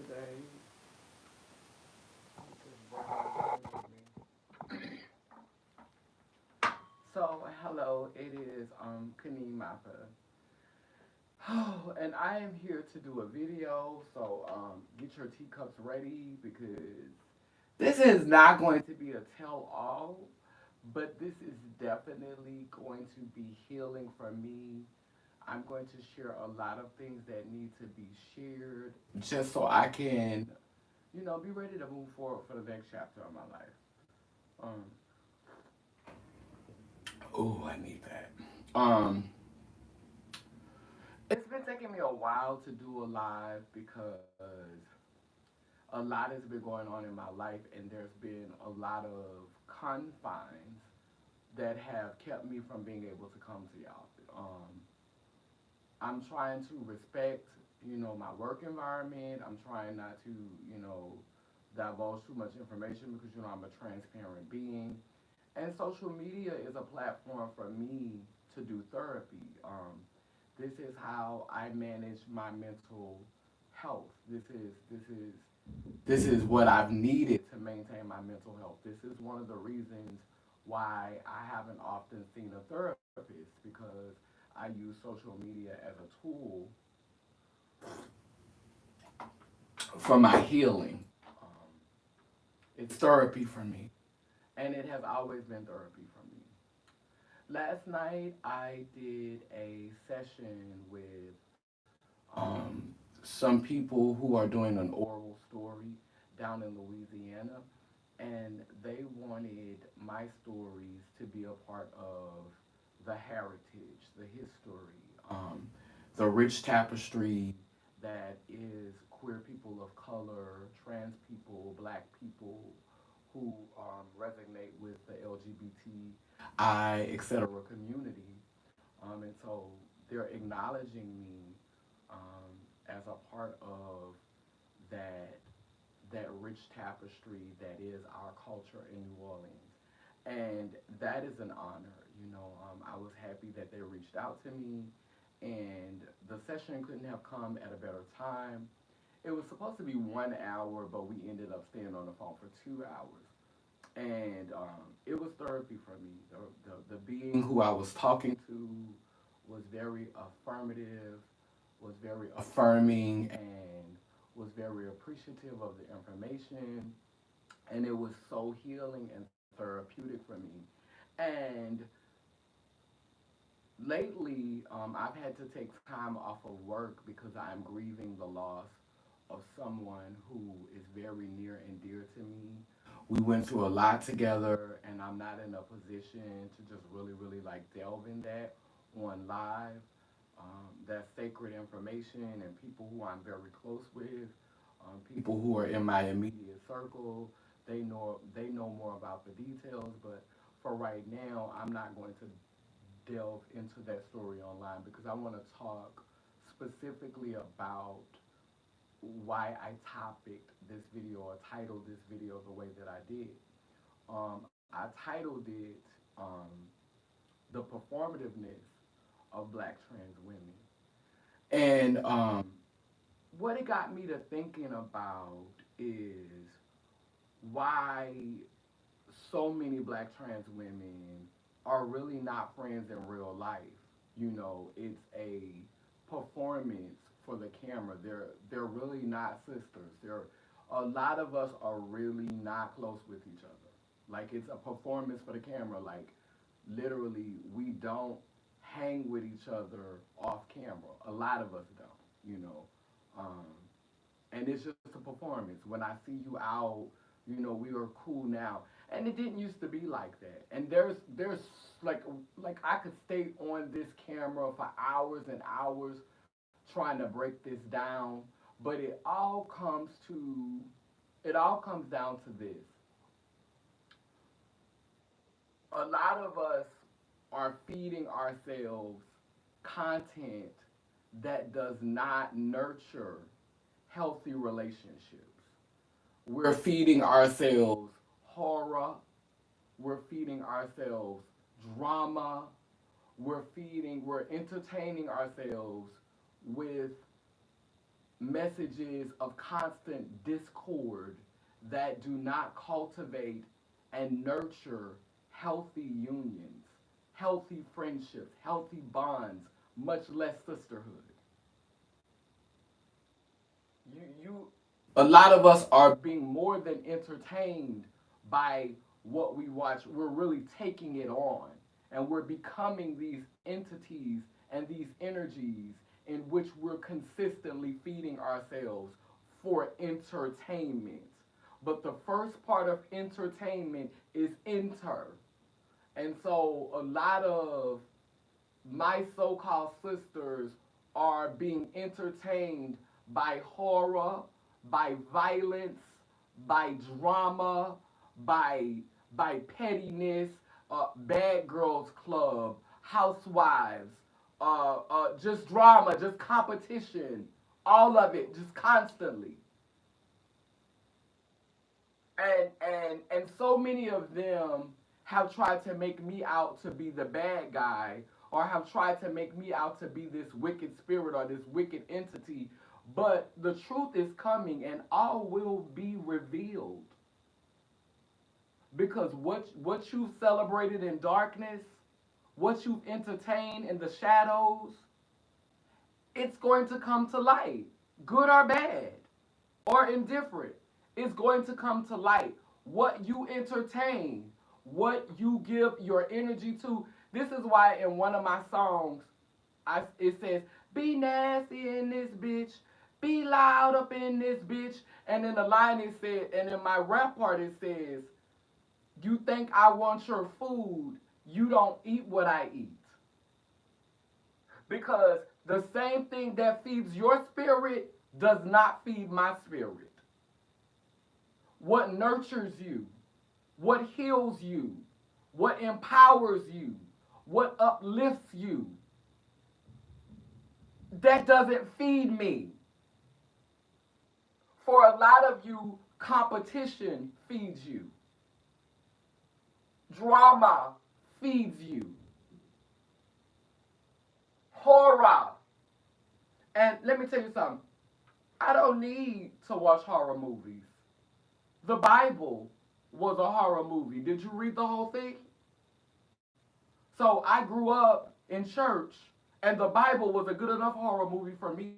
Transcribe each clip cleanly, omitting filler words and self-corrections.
today. Just bring my pen with me. So, hello, it is Kaneem Mappa. Oh, and I am here to do a video. So, get your teacups ready because this is not going to be a tell all, but this is definitely going to be healing for me. I'm going to share a lot of things that need to be shared just so I can, be ready to move forward for the next chapter of my life. Um, oh, I need that. Um, it's been taking me a while to do a live because a lot has been going on in my life, and there's been a lot of confines that have kept me from being able to come to y'all. I'm trying to respect, my work environment. I'm trying not to, divulge too much information because, I'm a transparent being. And social media is a platform for me to do therapy. This is how I manage my mental health. This is what I've needed to maintain my mental health. This is one of the reasons why I haven't often seen a therapist because I use social media as a tool for my healing. Um, it's therapy for me, and it has always been therapy for me. Last night I did a session with some people who are doing an oral story down in Louisiana, and they wanted my stories to be a part of the heritage, the history, the rich tapestry that is queer people of color, trans people, black people who resonate with the LGBTI, etc. community. And so they're acknowledging me as a part of that rich tapestry that is our culture in New Orleans. And that is an honor. I was happy that they reached out to me, and the session couldn't have come at a better time. It was supposed to be 1 hour, but we ended up staying on the phone for 2 hours. And it was therapy for me. The being who I was talking to was very affirmative, was very affirming, and was very appreciative of the information. And it was so healing and therapeutic for me. And lately, I've had to take time off of work because I'm grieving the loss of someone who is very near and dear to me. We went through a lot together, and I'm not in a position to just really, really like delve in that on live. That's sacred information, and people who I'm very close with, people who are in my immediate circle, they know more about the details. But for right now, I'm not going to delve into that story online because I want to talk specifically about why I topicked this video or titled this video the way that I did. I titled it um, The Performativeness of Black Trans Women. And what it got me to thinking about is why so many black trans women are really not friends in real life. It's a performance for the camera. They're really not sisters. They're A lot of us are really not close with each other. Like it's a performance for the camera. Like literally, we don't hang with each other off camera. A lot of us don't. Um, and it's just a performance. When I see you out, we are cool now, and it didn't used to be like that. And there's like I could stay on this camera for hours and hours trying to break this down, but it all comes down to this. A lot of us are feeding ourselves content that does not nurture healthy relationships. We're feeding ourselves horror. We're feeding ourselves drama. We're entertaining ourselves with messages of constant discord that do not cultivate and nurture healthy unions, healthy friendships, healthy bonds, much less sisterhood. You A lot of us are being more than entertained by what we watch. We're really taking it on, and we're becoming these entities and these energies in which we're consistently feeding ourselves for entertainment. But the first part of entertainment is enter. And so a lot of my so-called sisters are being entertained by horror, by violence, by drama, by pettiness, Bad Girls Club, Housewives, just drama, just competition, all of it, just constantly. And so many of them have tried to make me out to be the bad guy, or have tried to make me out to be this wicked spirit or this wicked entity, but the truth is coming and all will be revealed, because what you've celebrated in darkness, what you've entertained in the shadows, it's going to come to light, good or bad or indifferent. It's going to come to light. What you entertain, what you give your energy to. This is why in one of my songs, it says, "Be nasty in this bitch, be loud up in this bitch," and in the line it said, and in my rap part it says, "You think I want your food? You don't eat what I eat." Because the same thing that feeds your spirit does not feed my spirit. What nurtures you, what heals you, what empowers you, what uplifts you, that doesn't feed me. For a lot of you, competition feeds you, drama feeds you, horror. And let me tell you something, I don't need to watch horror movies. The Bible was a horror movie. Did you read the whole thing? So I grew up in church, and the Bible was a good enough horror movie for me.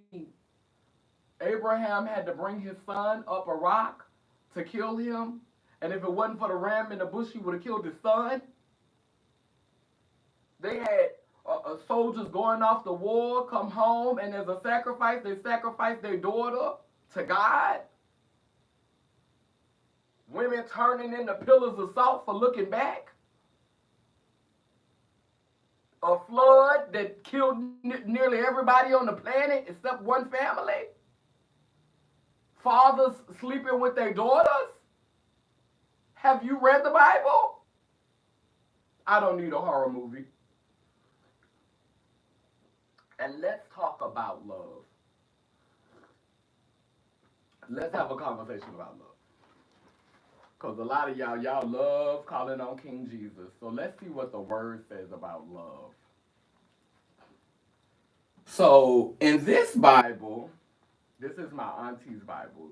Abraham had to bring his son up a rock to kill him, and if it wasn't for the ram in the bush, he would have killed his son. They had soldiers going off the war, come home, and as a sacrifice, they sacrificed their daughter to God. Women turning into pillars of salt for looking back. A flood that killed nearly everybody on the planet except one family. Fathers sleeping with their daughters. Have you read the Bible? I don't need a horror movie. And let's talk about love. Let's have a conversation about love. Because a lot of y'all love calling on King Jesus. So let's see what the word says about love. So in this Bible, this is my auntie's Bible.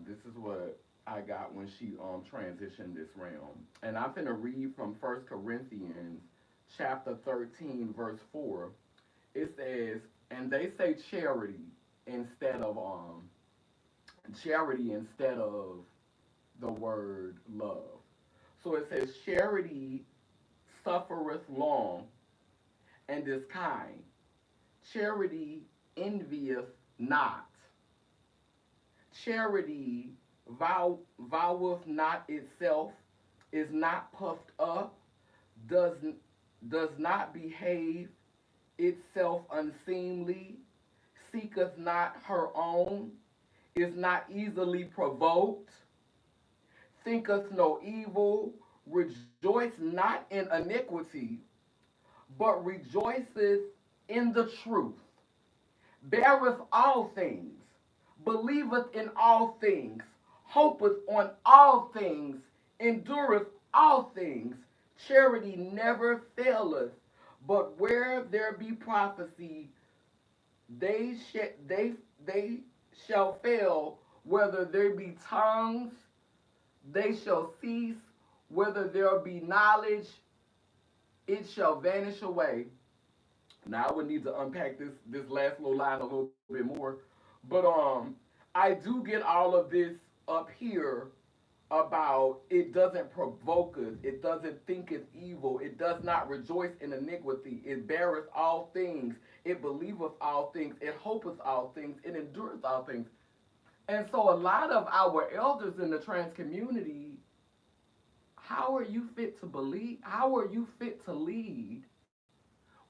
This is what I got when she transitioned this realm. And I'm going to read from 1 Corinthians chapter 13, verse 4. It says, and they say charity instead of the word love. So it says, charity suffereth long and is kind. Charity envieth not. Charity voweth not itself, is not puffed up, does not behave itself unseemly, seeketh not her own, is not easily provoked, thinketh no evil, rejoice not in iniquity, but rejoiceth in the truth, beareth all things, believeth in all things, hopeth on all things, endureth all things. Charity never faileth, but where there be prophecy, they shall fail, whether there be tongues, they shall cease, whether there be knowledge, it shall vanish away. Now I would need to unpack this last little line a little bit more. But I do get all of this up here about it doesn't provoke us, it doesn't think it's evil, it does not rejoice in iniquity, it beareth all things, it believeth all things, it hopeth all things, it endureth all things. And so a lot of our elders in the trans community, how are you fit to believe? How are you fit to lead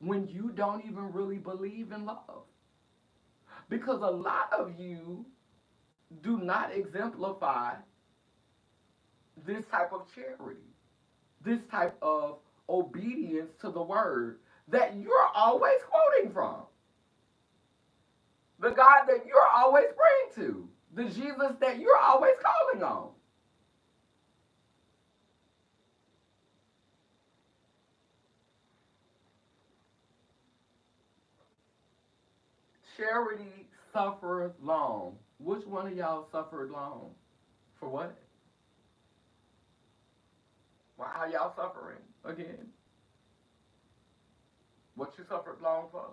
when you don't even really believe in love? Because a lot of you do not exemplify this type of charity, this type of obedience to the word that you're always quoting from, the God that you're always praying to, the Jesus that you're always calling on. Charity suffers long. Which one of y'all suffered long? For what? Why are y'all suffering again? What you suffered long for?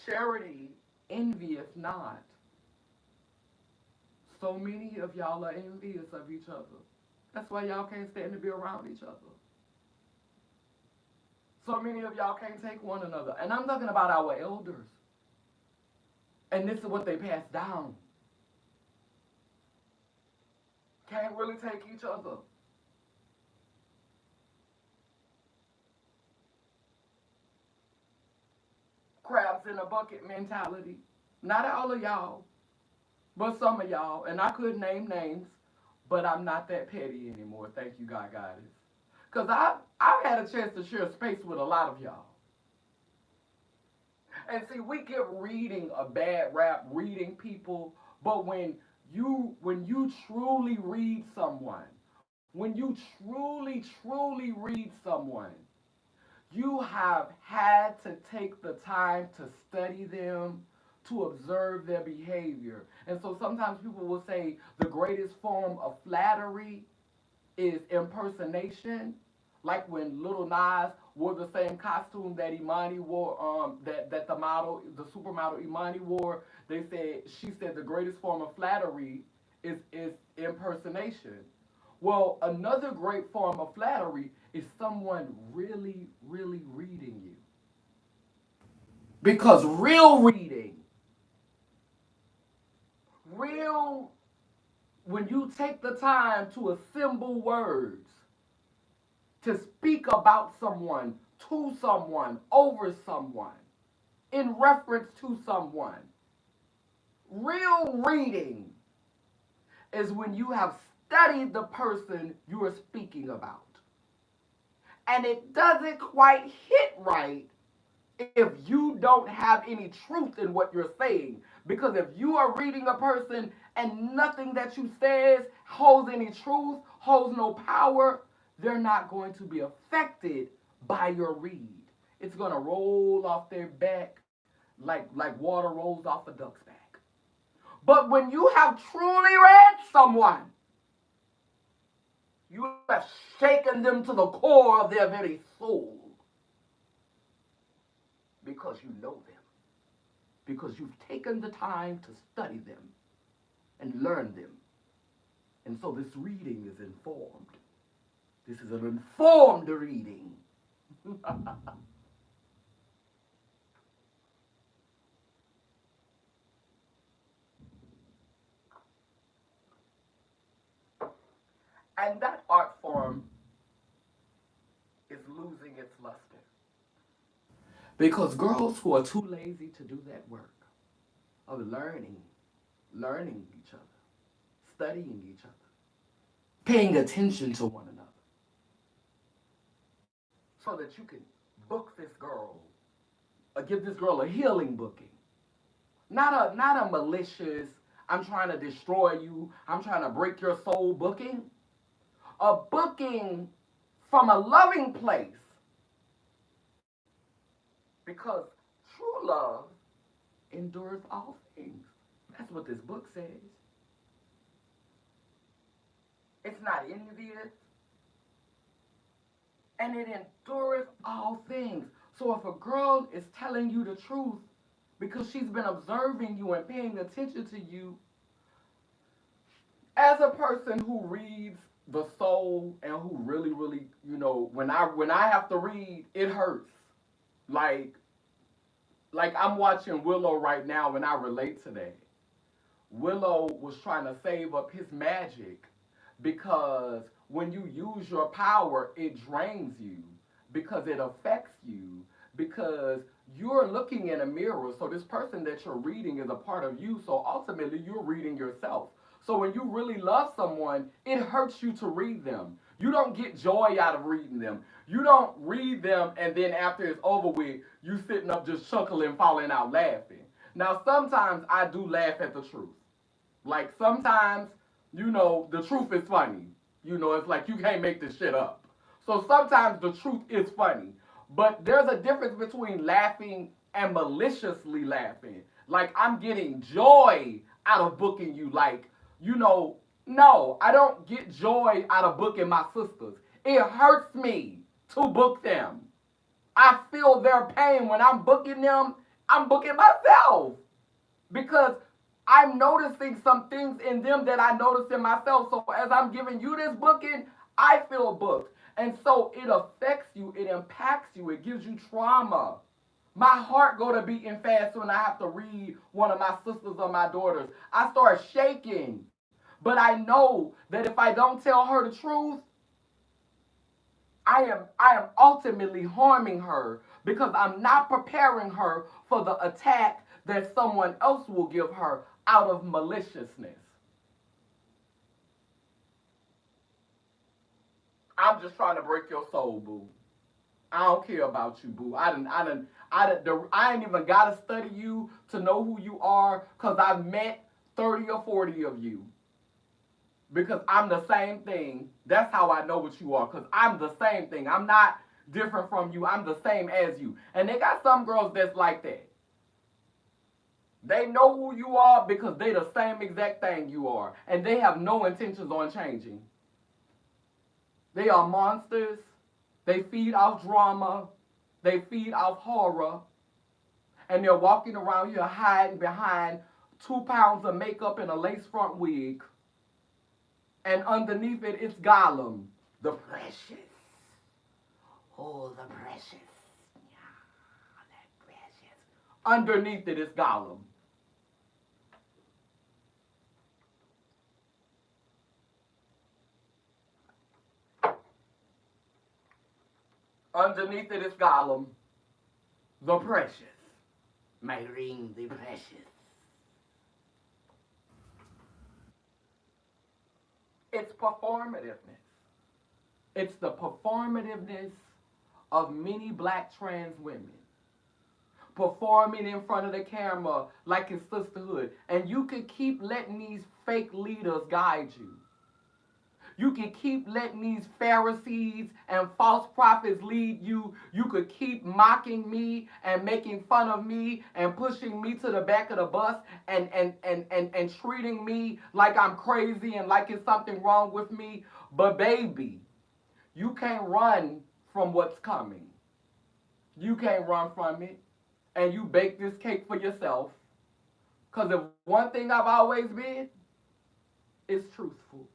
Charity envieth not. So many of y'all are envious of each other. That's why y'all can't stand to be around each other. So many of y'all can't take one another. And I'm talking about our elders. And this is what they passed down. Can't really take each other. Crabs in a bucket mentality. Not all of y'all, but some of y'all. And I could name names, but I'm not that petty anymore. Thank you, God Goddess. Because I've had a chance to share space with a lot of y'all. And see, we give reading a bad rap, reading people, but when you truly read someone, when you truly read someone, you have had to take the time to study them, to observe their behavior. And so sometimes people will say the greatest form of flattery is impersonation, like when Little Nas wore the same costume that Imani wore, that the model, the supermodel Imani wore. She said the greatest form of flattery is impersonation. Well, another great form of flattery is someone really reading you. Because real reading, real, when you take the time to assemble words, to speak about someone, to someone, over someone, in reference to someone. Real reading is when you have studied the person you are speaking about. And it doesn't quite hit right if you don't have any truth in what you're saying. Because if you are reading a person and nothing that you says holds any truth, holds no power, they're not going to be affected by your read. It's going to roll off their back like water rolls off a duck's back. But when you have truly read someone, you have shaken them to the core of their very soul because you know them, because you've taken the time to study them and learn them. And so this reading is informed. This is an informed reading. And that art form is losing its luster. Because girls who are too lazy to do that work of learning each other, studying each other, paying attention to one another, so that you can book this girl or give this girl a healing booking. Not a malicious, I'm trying to destroy you, I'm trying to break your soul booking. A booking from a loving place. Because true love endures all things. That's what this book says. It's not envious, and it endureth all things. So if a girl is telling you the truth because she's been observing you and paying attention to you, as a person who reads the soul and who really, really, when I have to read, it hurts. Like I'm watching Willow right now and I relate to that. Willow was trying to save up his magic because when you use your power, it drains you because it affects you because you're looking in a mirror. So this person that you're reading is a part of you. So ultimately, you're reading yourself. So when you really love someone, it hurts you to read them. You don't get joy out of reading them. You don't read them and then after it's over with, you sitting up just chuckling, falling out laughing. Now, sometimes I do laugh at the truth. Like sometimes, the truth is funny. It's like you can't make this shit up. So sometimes the truth is funny. But there's a difference between laughing and maliciously laughing. Like I'm getting joy out of booking you. Like, no, I don't get joy out of booking my sisters. It hurts me to book them. I feel their pain when I'm booking them. I'm booking myself because I'm noticing some things in them that I notice in myself. So as I'm giving you this booking, I feel booked. And so it affects you, it impacts you, it gives you trauma. My heart go to beating fast when I have to read one of my sisters or my daughters. I start shaking. But I know that if I don't tell her the truth, I am ultimately harming her because I'm not preparing her for the attack that someone else will give her out of maliciousness. I'm just trying to break your soul, boo. I don't care about you, boo. I ain't even gotta study you to know who you are, cause I've met 30 or 40 of you. Because I'm the same thing. That's how I know what you are. Because I'm the same thing. I'm not different from you. I'm the same as you. And they got some girls that's like that. They know who you are because they the same exact thing you are. And they have no intentions on changing. They are monsters. They feed off drama. They feed off horror. And they're walking around here hiding behind 2 pounds of makeup and a lace front wig. And underneath it, it's Gollum, the precious. Oh, the precious. Yeah, that precious. Underneath it is Gollum. Underneath it is Gollum, the precious. My ring, the precious. It's performativeness. It's the performativeness of many black trans women performing in front of the camera like it's sisterhood. And you can keep letting these fake leaders guide you. You can keep letting these Pharisees and false prophets lead you. You could keep mocking me and making fun of me and pushing me to the back of the bus and treating me like I'm crazy and like it's something wrong with me. But baby, you can't run from what's coming. You can't run from it. And you bake this cake for yourself. Because if one thing I've always been, it's truthful.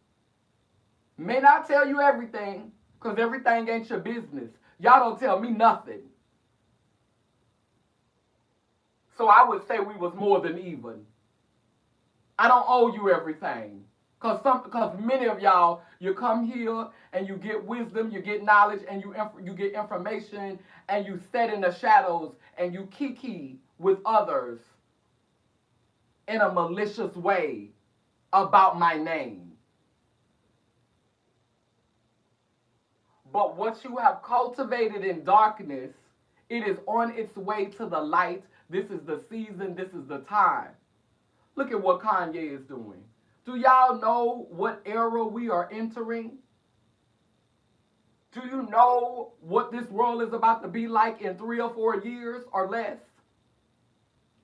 May not tell you everything, because everything ain't your business. Y'all don't tell me nothing. So I would say we was more than even. I don't owe you everything. Because many of y'all, you come here and you get wisdom, you get knowledge, and you get information, and you sit in the shadows and you kiki with others in a malicious way about my name. But what you have cultivated in darkness, it is on its way to the light. This is the season. This is the time. Look at what Kanye is doing. Do y'all know what era we are entering? Do you know what this world is about to be like in 3 or 4 years or less?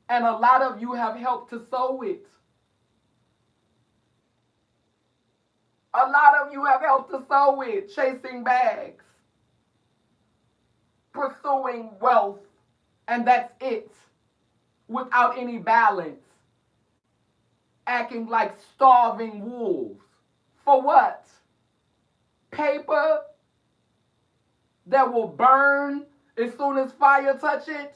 And a lot of you have helped to sow it. A lot of you have helped to sow it, chasing bags, pursuing wealth, and that's it, without any balance, acting like starving wolves. For what? Paper that will burn as soon as fire touch it?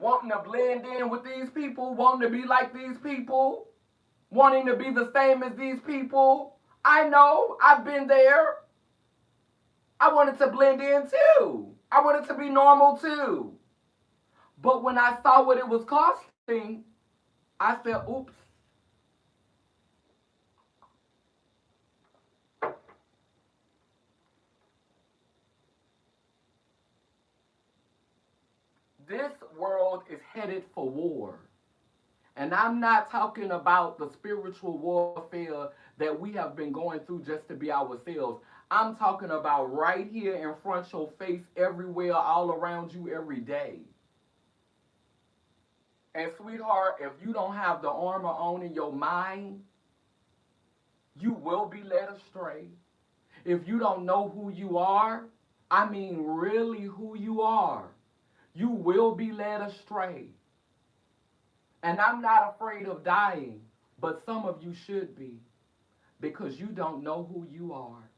Wanting to blend in with these people, wanting to be like these people, wanting to be the same as these people. I know, I've been there. I wanted to blend in too. I wanted to be normal too. But when I saw what it was costing, I said, oops. This world is headed for war. And I'm not talking about the spiritual warfare that we have been going through just to be ourselves. I'm talking about right here in front of your face, everywhere, all around you, every day. And sweetheart, if you don't have the armor on in your mind, you will be led astray. If you don't know who you are, I mean really who you are, you will be led astray. And I'm not afraid of dying, but some of you should be, because you don't know who you are.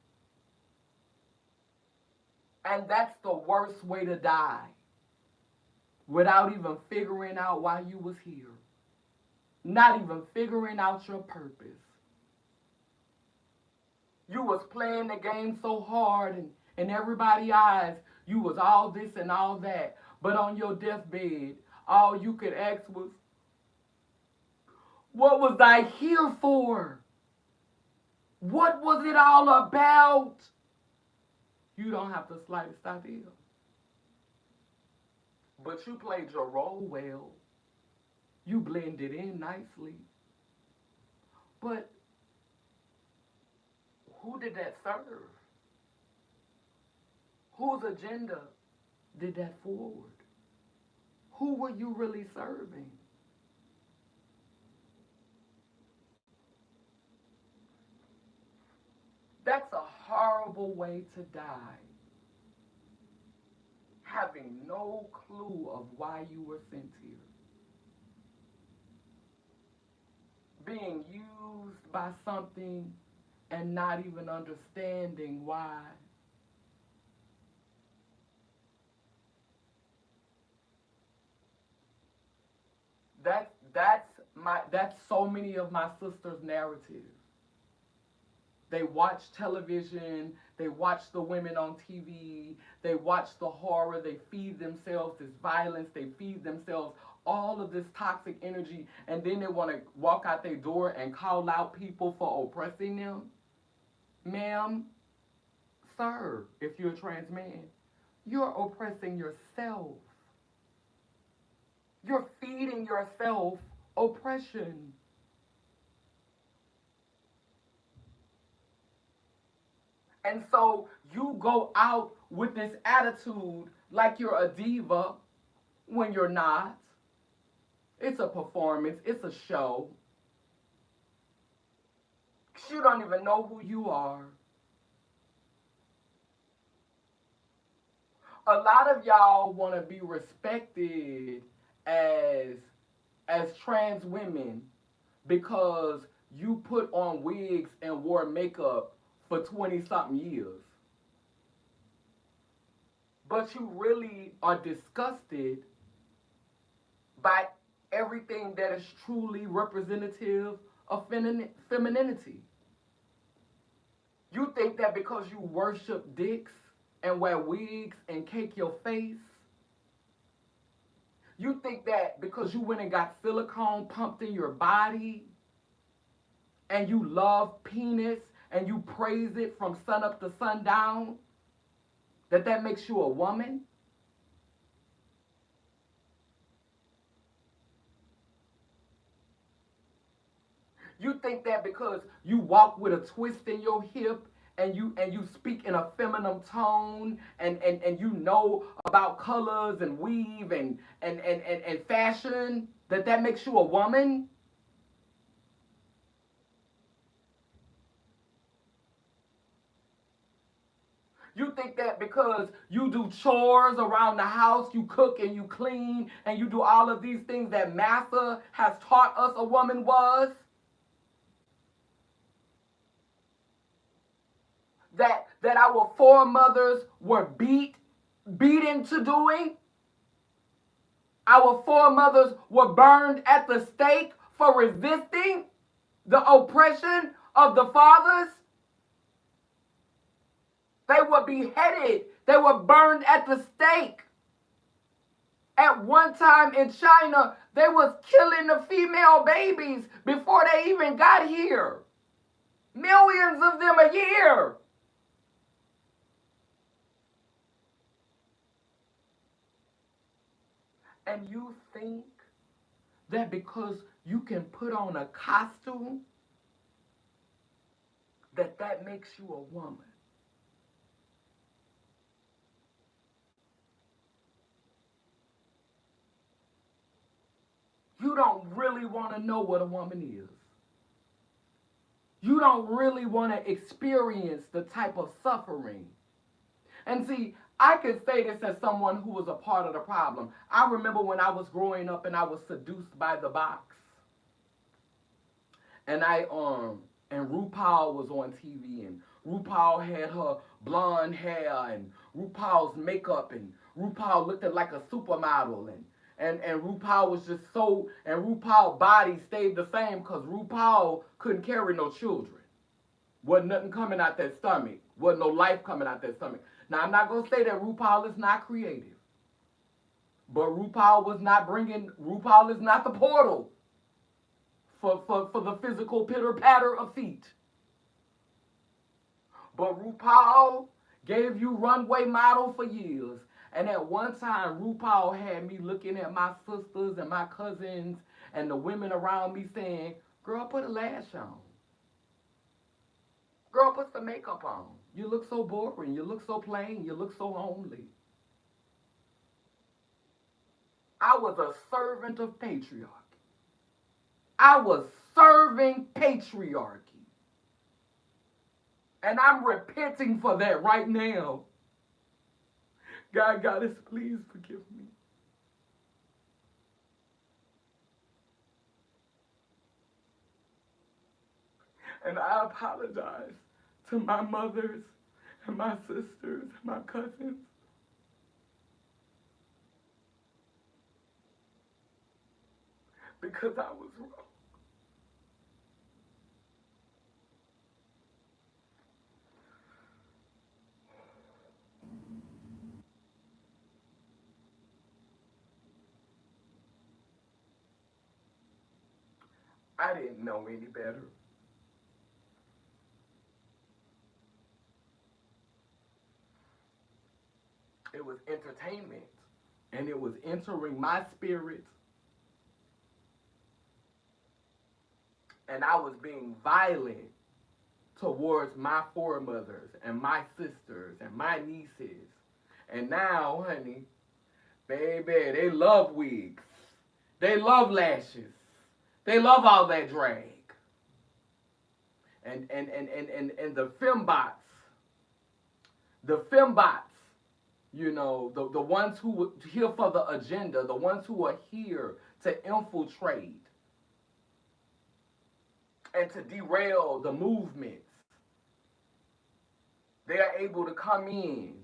And that's the worst way to die, without even figuring out why you was here. Not even figuring out your purpose. You was playing the game so hard, and in everybody's eyes, you was all this and all that. But on your deathbed, all you could ask was, what was I here for? What was it all about? You don't have the slightest idea. But you played your role well. You blended in nicely. But who did that serve? Whose agenda did that forward? Who were you really serving? That's a horrible way to die. Having no clue of why you were sent here. Being used by something and not even understanding why. That's so many of my sisters' narratives. They watch television, they watch the women on TV, they watch the horror, they feed themselves this violence, they feed themselves all of this toxic energy, and then they want to walk out their door and call out people for oppressing them. Ma'am, sir, if you're a trans man, you're oppressing yourself. You're feeding yourself oppression. And so you go out with this attitude like you're a diva when you're not. It's a performance, it's a show. You don't even know who you are. A lot of y'all want to be respected as trans women because you put on wigs and wore makeup for 20 something years. But you really are disgusted by everything that is truly representative of femininity. You think that because you worship dicks and wear wigs and cake your face, you think that because you went and got silicone pumped in your body and you love penis and you praise it from sun up to sundown, that makes you a woman? You think that because you walk with a twist in your hip and you speak in a feminine tone, and you know about colors and weave and fashion, that makes you a woman? You think that because you do chores around the house, you cook and you clean and you do all of these things that Master has taught us a woman was, that our foremothers were beat into doing? Our foremothers were burned at the stake for resisting the oppression of the fathers. They were beheaded. They were burned at the stake. At one time in China, they was killing the female babies before they even got here. Millions of them a year. And you think that because you can put on a costume, that makes you a woman? You don't really want to know what a woman is. You don't really want to experience the type of suffering. And see, I can say this as someone who was a part of the problem. I remember when I was growing up and I was seduced by the box. And and RuPaul was on TV, and RuPaul had her blonde hair and RuPaul's makeup, and RuPaul looked like a supermodel, and RuPaul was just so, and RuPaul's body stayed the same because RuPaul couldn't carry no children. Wasn't nothing coming out that stomach. Wasn't no life coming out that stomach. Now, I'm not going to say that RuPaul is not creative. But RuPaul is not the portal for the physical pitter-patter of feet. But RuPaul gave you runway model for years. And at one time, RuPaul had me looking at my sisters and my cousins and the women around me saying, girl, put a lash on. Girl, put some makeup on. You look so boring. You look so plain. You look so homely. I was a servant of patriarchy. I was serving patriarchy. And I'm repenting for that right now. God, Goddess, please forgive me. And I apologize to my mothers and my sisters and my cousins. Because I was wrong. I didn't know any better. It was entertainment. And it was entering my spirit. And I was being violent towards my foremothers and my sisters and my nieces. And now, honey, baby, they love wigs. They love lashes. They love all that drag. And the fembots, the ones who were here for the agenda, the ones who are here to infiltrate and to derail the movements, they are able to come in.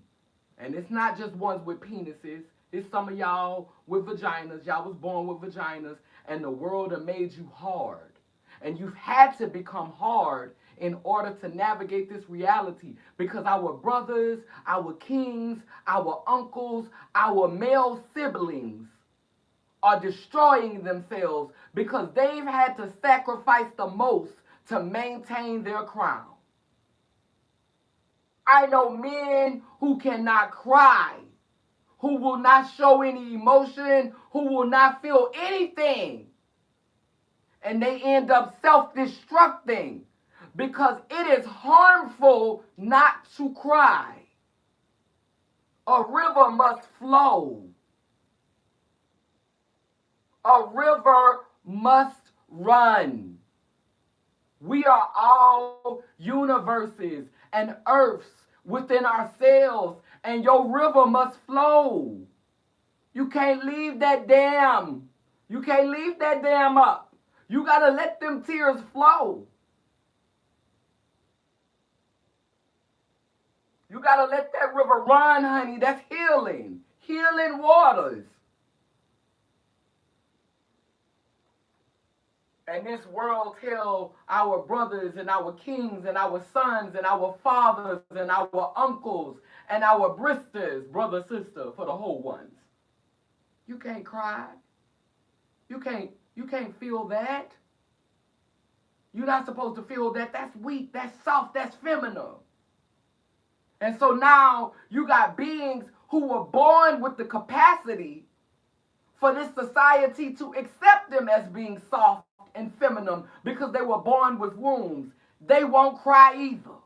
And it's not just ones with penises. It's some of y'all with vaginas. Y'all was born with vaginas. And the world have made you hard. And you've had to become hard in order to navigate this reality. Because our brothers, our kings, our uncles, our male siblings are destroying themselves because they've had to sacrifice the most to maintain their crown. I know men who cannot cry, who will not show any emotion, who will not feel anything. And they end up self-destructing because it is harmful not to cry. A river must flow. A river must run. We are all universes and earths within ourselves, and your river must flow. You can't leave that dam. You can't leave that dam up. You got to let them tears flow. You got to let that river run, honey. That's healing. Healing waters. And this world tell our brothers and our kings and our sons and our fathers and our uncles and our bristers, brother, sister, for the whole ones. You can't cry. You can't feel that. You're not supposed to feel that. That's weak. That's soft. That's feminine. And so now you got beings who were born with the capacity for this society to accept them as being soft and feminine because they were born with wombs. They won't cry either.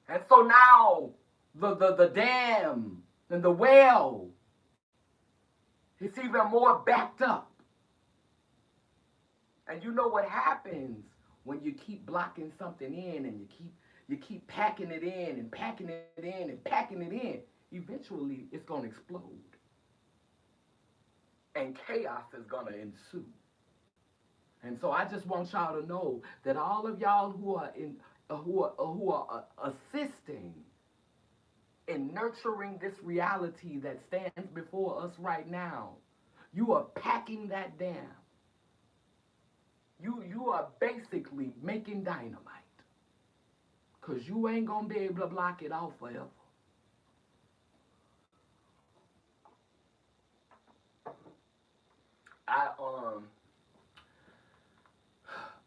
And so now the dam and the well, it's even more backed up. And you know what happens when you keep blocking something in and you keep packing it in and packing it in and packing it in. Eventually, it's going to explode. And chaos is going to ensue. And so I just want y'all to know that all of y'all who are assisting in nurturing this reality that stands before us right now, you are packing that dam. You are basically making dynamite. Because you ain't going to be able to block it off forever.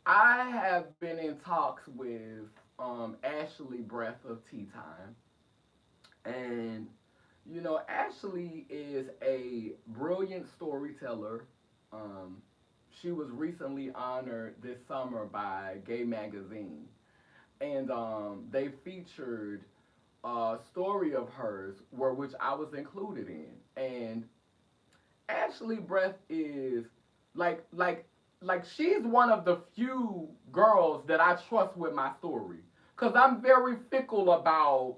I have been in talks with Ashley Breath of Tea Time. And, you know, Ashley is a brilliant storyteller. She was recently honored this summer by Gay Magazine. And they featured a story of hers which I was included in. And Ashley Breath is like she's one of the few girls that I trust with my story. Cause I'm very fickle about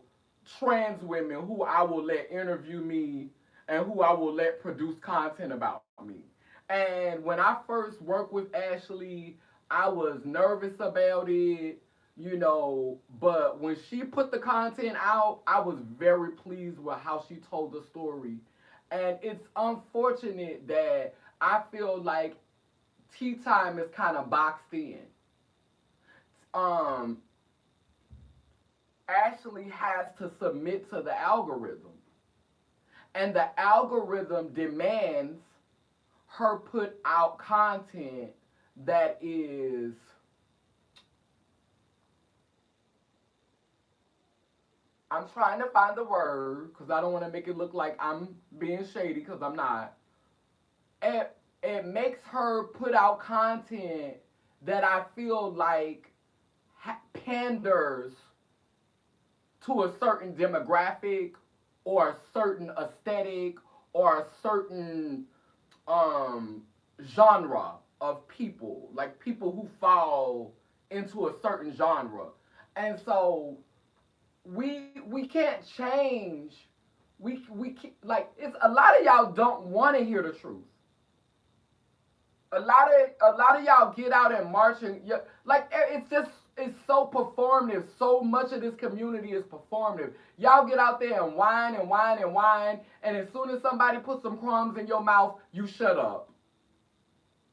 trans women who I will let interview me and who I will let produce content about me. And when I first worked with Ashley, I was nervous about it, you know, but when she put the content out, I was very pleased with how she told the story. And it's unfortunate that I feel like Tea Time is kind of boxed in. Um, Ashley has to submit to the algorithm. And the algorithm demands her put out content that is I'm trying to find the word because I don't want to make it look like I'm being shady because I'm not. It makes her put out content that I feel like panders to a certain demographic or a certain aesthetic or a certain genre of people, like people who fall into a certain genre. And so we can't change. We like it's a lot of y'all don't want to hear the truth. A lot of y'all get out and march and like it's so performative. So much of this community is performative. Y'all get out there and whine and whine and whine, and as soon as somebody puts some crumbs in your mouth, you shut up.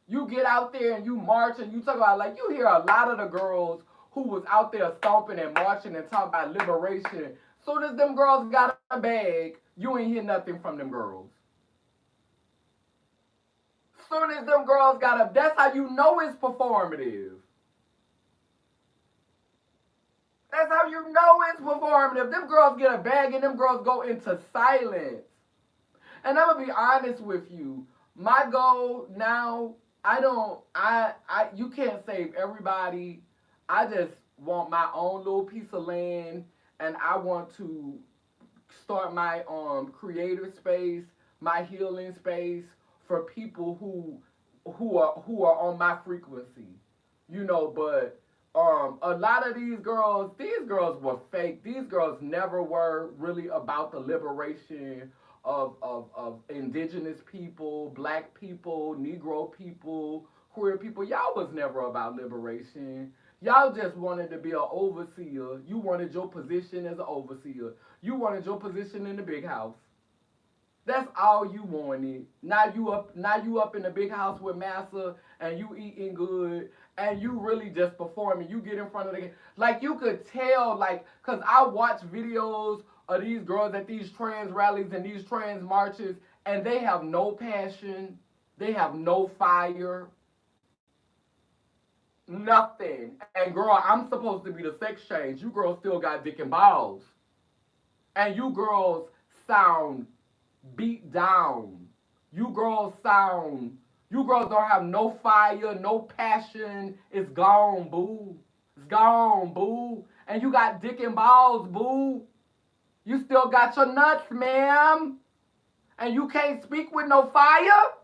You get out there and you march and you talk about like you hear a lot of the girls who was out there stomping and marching and talking about liberation. Soon as them girls got a bag, you ain't hear nothing from them girls. Soon as them girls got up, that's how you know it's performative. That's how you know it's performative. Them girls get a bag and them girls go into silence. And I'm gonna be honest with you. My goal now, you can't save everybody. I just want my own little piece of land, and I want to start my creative space, my healing space for people who are on my frequency, But a lot of these girls were fake. These girls never were really about the liberation of indigenous people, black people, Negro people, queer people. Y'all was never about liberation. Y'all just wanted to be an overseer. You wanted your position as an overseer. You wanted your position in the big house. That's all you wanted. Now you up in the big house with massa and you eating good and you really just performing. You get in front of the like you could tell cause I watch videos of these girls at these trans rallies and these trans marches and they have no passion, they have no fire, nothing. And girl, I'm supposed to be the sex change. You girls still got dick and balls. And you girls sound beat down. You girls don't have no fire, no passion. It's gone, boo. It's gone, boo. And you got dick and balls, boo. You still got your nuts, ma'am. And you can't speak with no fire?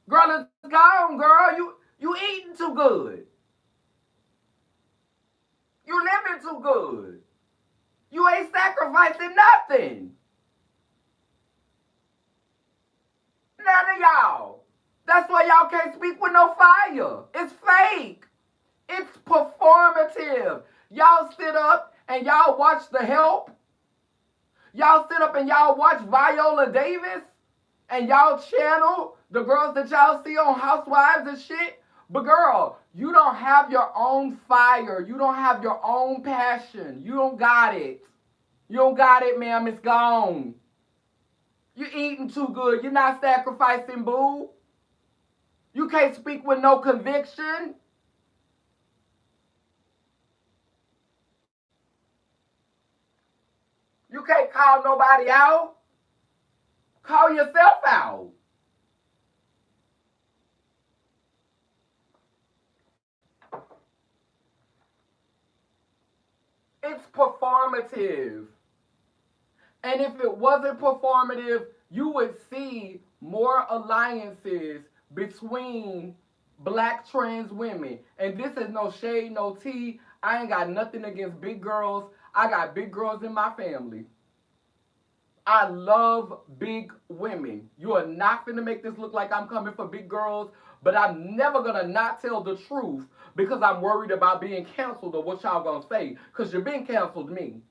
Girl, it's gone, girl. You eating too good. You living too good. You ain't sacrificing nothing. None of y'all. That's why y'all can't speak with no fire. It's fake. It's performative. Y'all sit up and y'all watch The Help. Y'all sit up and y'all watch Viola Davis. And y'all channel the girls that y'all see on Housewives and shit. But girl, you don't have your own fire. You don't have your own passion. You don't got it. You don't got it, ma'am. It's gone. You're eating too good. You're not sacrificing, boo. You can't speak with no conviction. You can't call nobody out. Call yourself out. It's performative. And if it wasn't performative, you would see more alliances between black trans women. And this is no shade, no tea. I ain't got nothing against big girls. I got big girls in my family. I love big women. You are not finna make this look like I'm coming for big girls, but I'm never gonna not tell the truth because I'm worried about being canceled or what y'all gonna say, because you're being canceled me.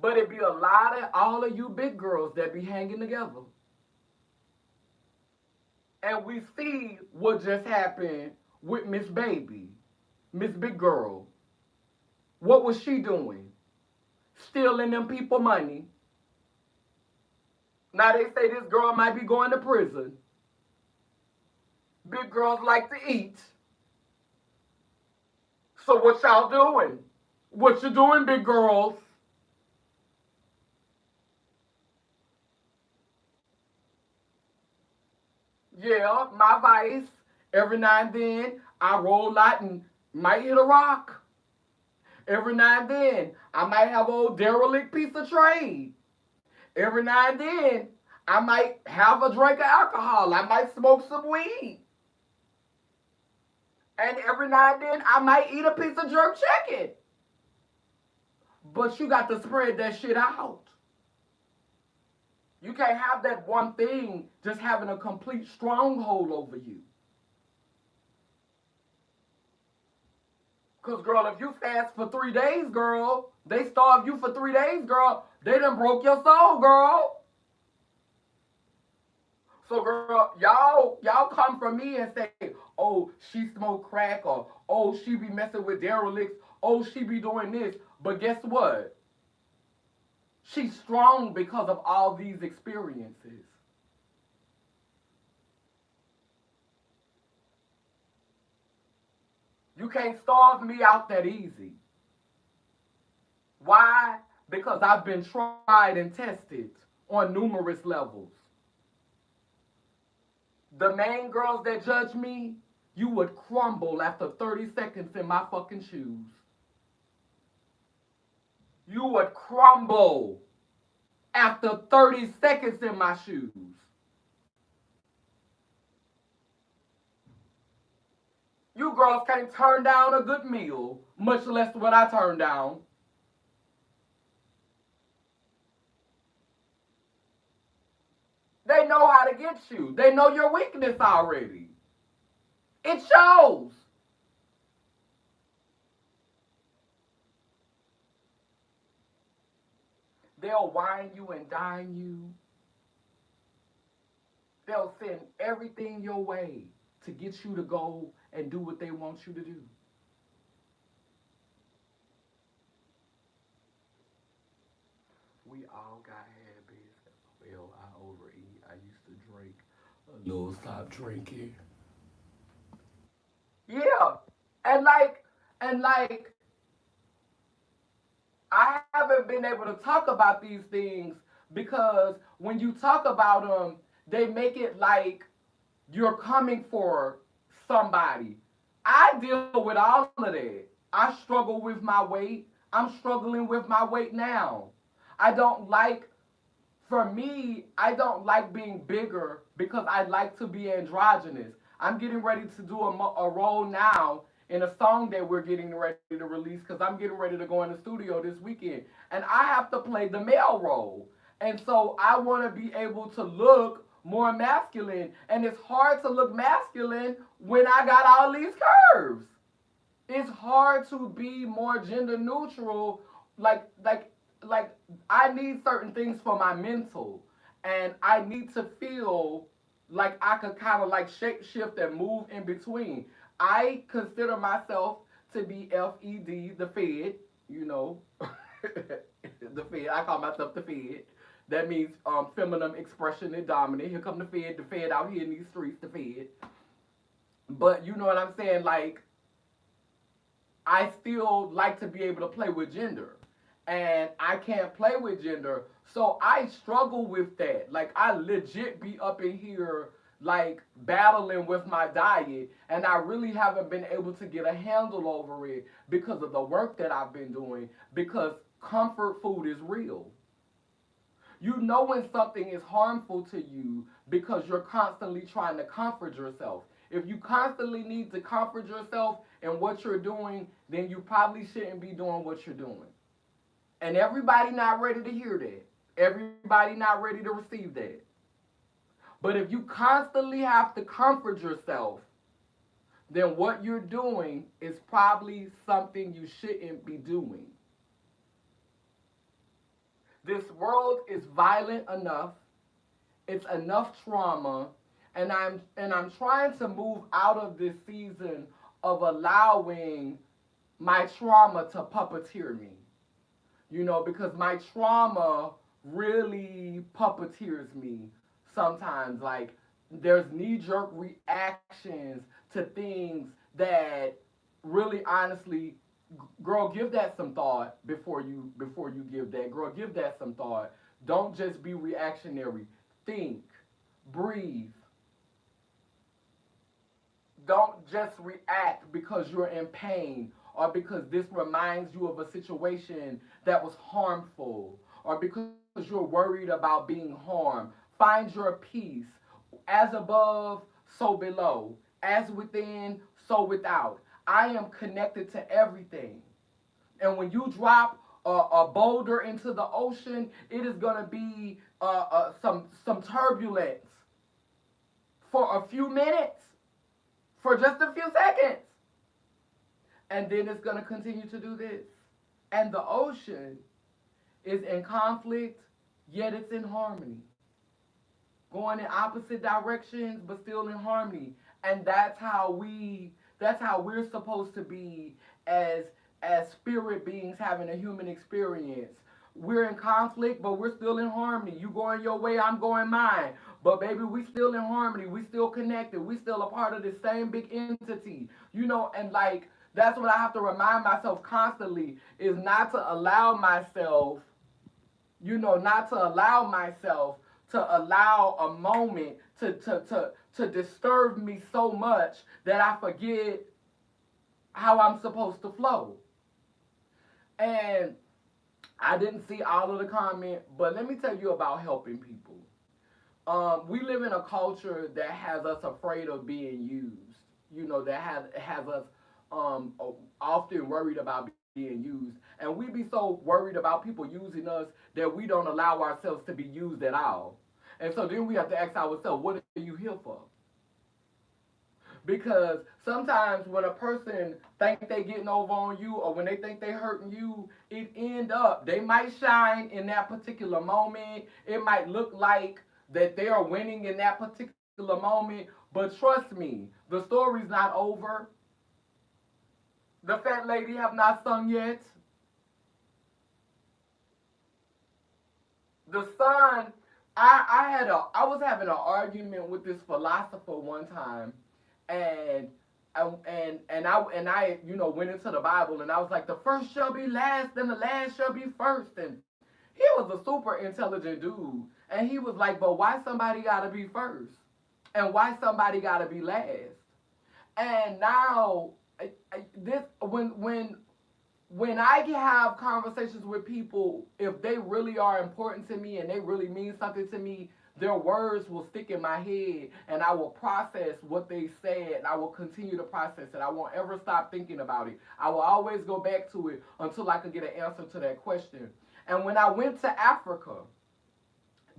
But it be a lot of all of you big girls that be hanging together. And we see what just happened with Miss Baby, Miss Big Girl. What was she doing? Stealing them people money. Now they say this girl might be going to prison. Big girls like to eat. So what y'all doing? What you doing, big girls? Yeah, my vice. Every now and then, I roll out and might hit a rock. Every now and then, I might have a old derelict piece of trade. Every now and then, I might have a drink of alcohol. I might smoke some weed. And every now and then, I might eat a piece of jerk chicken. But you got to spread that shit out. You can't have that one thing just having a complete stronghold over you. Because, girl, if you fast for 3 days, girl, they starve you for 3 days, girl, they done broke your soul, girl. So, girl, y'all come from me and say, oh, she smoke crack, or oh, she be messing with derelicts, oh, she be doing this. But guess what? She's strong because of all these experiences. You can't starve me out that easy. Why? Because I've been tried and tested on numerous levels. The main girls that judge me, You would crumble after 30 seconds in my fucking shoes. You would crumble after 30 seconds in my shoes. You girls can't turn down a good meal, much less what I turn down. They know how to get you. They know your weakness already. It shows. They'll wine you and dine you. They'll send everything your way to get you to go and do what they want you to do. We all got habits. Well, I overeat. I used to drink a little, stop drinking. Yeah. And like I haven't been able to talk about these things because when you talk about them, they make it like you're coming for somebody. I deal with all of that. I struggle with my weight. I'm struggling with my weight now. I don't like, for me, I don't like being bigger because I like to be androgynous. I'm getting ready to do a role now in a song that we're getting ready to release because I'm getting ready to go in the studio this weekend. And I have to play the male role. And so I want to be able to look more masculine. And it's hard to look masculine when I got all these curves. It's hard to be more gender neutral. Like like like I need certain things for my mental, and I need to feel like I could kind of like shape shift and move in between. I consider myself to be FED, the Fed. You know, the Fed. I call myself the Fed. That means feminine expression and dominant. Here come the Fed out here in these streets, the Fed. But you know what I'm saying? Like I still like to be able to play with gender. And I can't play with gender. So I struggle with that. Like I legit be up in here like battling with my diet and I really haven't been able to get a handle over it because of the work that I've been doing because comfort food is real. You know when something is harmful to you because you're constantly trying to comfort yourself. If you constantly need to comfort yourself in what you're doing, then you probably shouldn't be doing what you're doing. And everybody not ready to hear that. Everybody not ready to receive that. But if you constantly have to comfort yourself, then what you're doing is probably something you shouldn't be doing. This world is violent enough. It's enough trauma, and I'm trying to move out of this season of allowing my trauma to puppeteer me. You know, because my trauma really puppeteers me sometimes. Like there's knee-jerk reactions to things that really honestly, girl, give that some thought before you give that. Girl, give that some thought. Don't just be reactionary. Think, breathe. Don't just react because you're in pain or because this reminds you of a situation that was harmful or because you're worried about being harmed. Find your peace. As above, so below. As within, so without. I am connected to everything. And when you drop a boulder into the ocean, it is going to be some turbulence for a few minutes, for just a few seconds. And then it's going to continue to do this. And the ocean is in conflict, yet it's in harmony. Going in opposite directions, but still in harmony. And that's how we're supposed to be as spirit beings having a human experience. We're in conflict, but we're still in harmony. You going your way, I'm going mine. But baby, we still in harmony. We still connected. We still a part of the same big entity. You know, and like that's what I have to remind myself constantly is not to allow myself, not to allow myself to allow a moment to disturb me so much that I forget how I'm supposed to flow. And I didn't see all of the comment, but let me tell you about helping people. We live in a culture that has us afraid of being used. You know, that has us often worried about being used, and we be so worried about people using us that we don't allow ourselves to be used at all. And so then we have to ask ourselves, what are you here for? Because sometimes when a person think they getting over on you or when they think they hurting you, it end up they might shine in that particular moment. It might look like that they are winning in that particular moment, but trust me, the story's not over. The fat lady have not sung yet. The sun. I was having an argument with this philosopher one time, and and I went into the Bible and I was like, the first shall be last and the last shall be first. And he was a super intelligent dude, and he was like, but why somebody gotta be first, and why somebody gotta be last? And now this when I have conversations with people, if they really are important to me and they really mean something to me, their words will stick in my head and I will process what they said and I will continue to process it. I won't ever stop thinking about it. I will always go back to it until I can get an answer to that question. And when I went to Africa,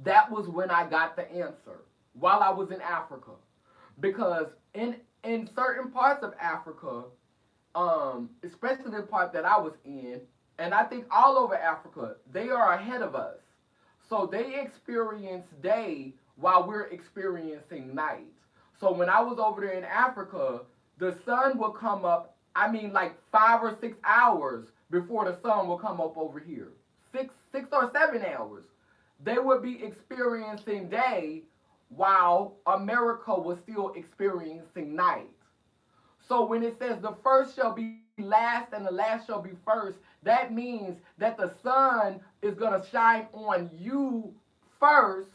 that was when I got the answer while I was in Africa. Because in certain parts of Africa, especially the part that I was in, and I think all over Africa, they are ahead of us. So they experience day while we're experiencing night. So when I was over there in Africa, the sun will come up, I mean like 5 or 6 hours before the sun will come up over here. 6 or 7 hours. They would be experiencing day while America was still experiencing night. So when it says the first shall be last and the last shall be first, that means that the sun is going to shine on you first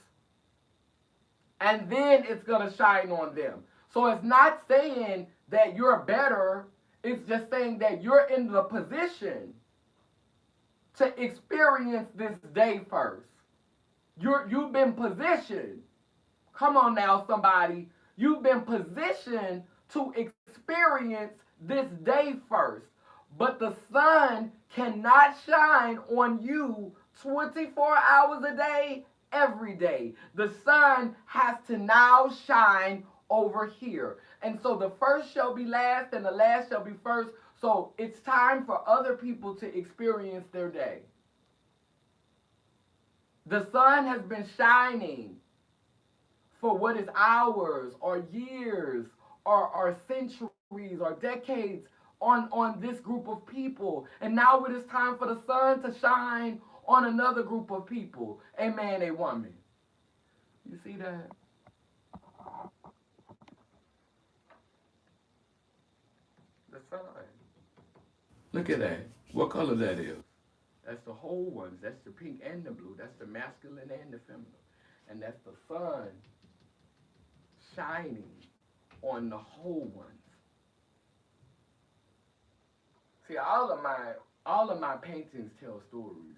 and then it's going to shine on them. So it's not saying that you're better, it's just saying that you're in the position to experience this day first. You've been positioned. Come on now, somebody. You've been positioned to experience this day first. But the sun cannot shine on you 24 hours a day, every day. The sun has to now shine over here. And so the first shall be last and the last shall be first. So it's time for other people to experience their day. The sun has been shining for what is hours or years or centuries or decades on this group of people. And now it is time for the sun to shine on another group of people. A man, a woman. You see that? The sun. Look at that. What color that is? That's the whole ones. That's the pink and the blue. That's the masculine and the feminine. And that's the sun shining on the whole ones. See, all of my paintings tell stories.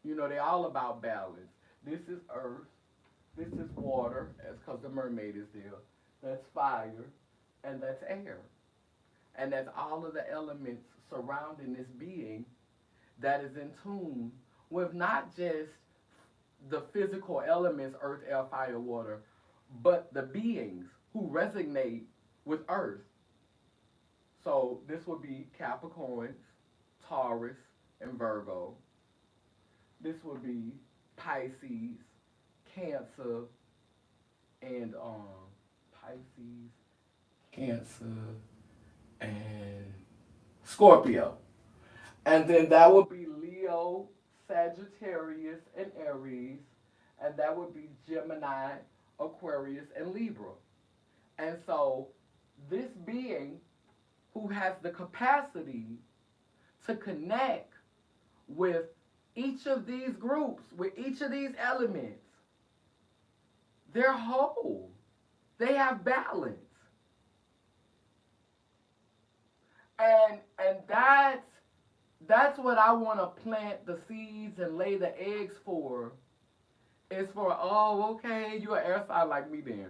You know, they're all about balance. This is earth. This is water, that's because the mermaid is there. That's fire, and that's air. And that's all of the elements surrounding this being that is in tune with not just the physical elements, earth, air, fire, water, but the beings who resonate with earth. So this would be Capricorns, Taurus, and Virgo. This would be Pisces, Cancer, and Pisces, Cancer, and Scorpio. And then that would be Leo, Sagittarius, and Aries. And that would be Gemini, Aquarius, and Libra. And so this being who has the capacity to connect with each of these groups, with each of these elements, They're whole. They have balance. And that's what I want to plant the seeds and lay the eggs for. Is for, oh, okay, you're an air sign like me then.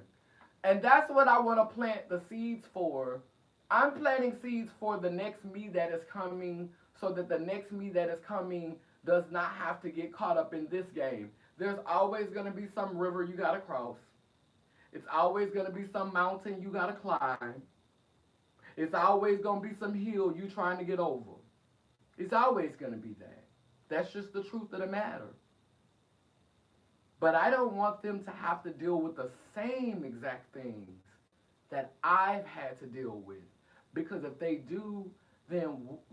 And that's what I want to plant the seeds for. I'm planting seeds for the next me that is coming, so that the next me that is coming does not have to get caught up in this game. There's always going to be some river you got to cross. It's always going to be some mountain you got to climb. It's always going to be some hill you trying to get over. It's always going to be that. That's just the truth of the matter. But I don't want them to have to deal with the same exact things that I've had to deal with. Because if they do, then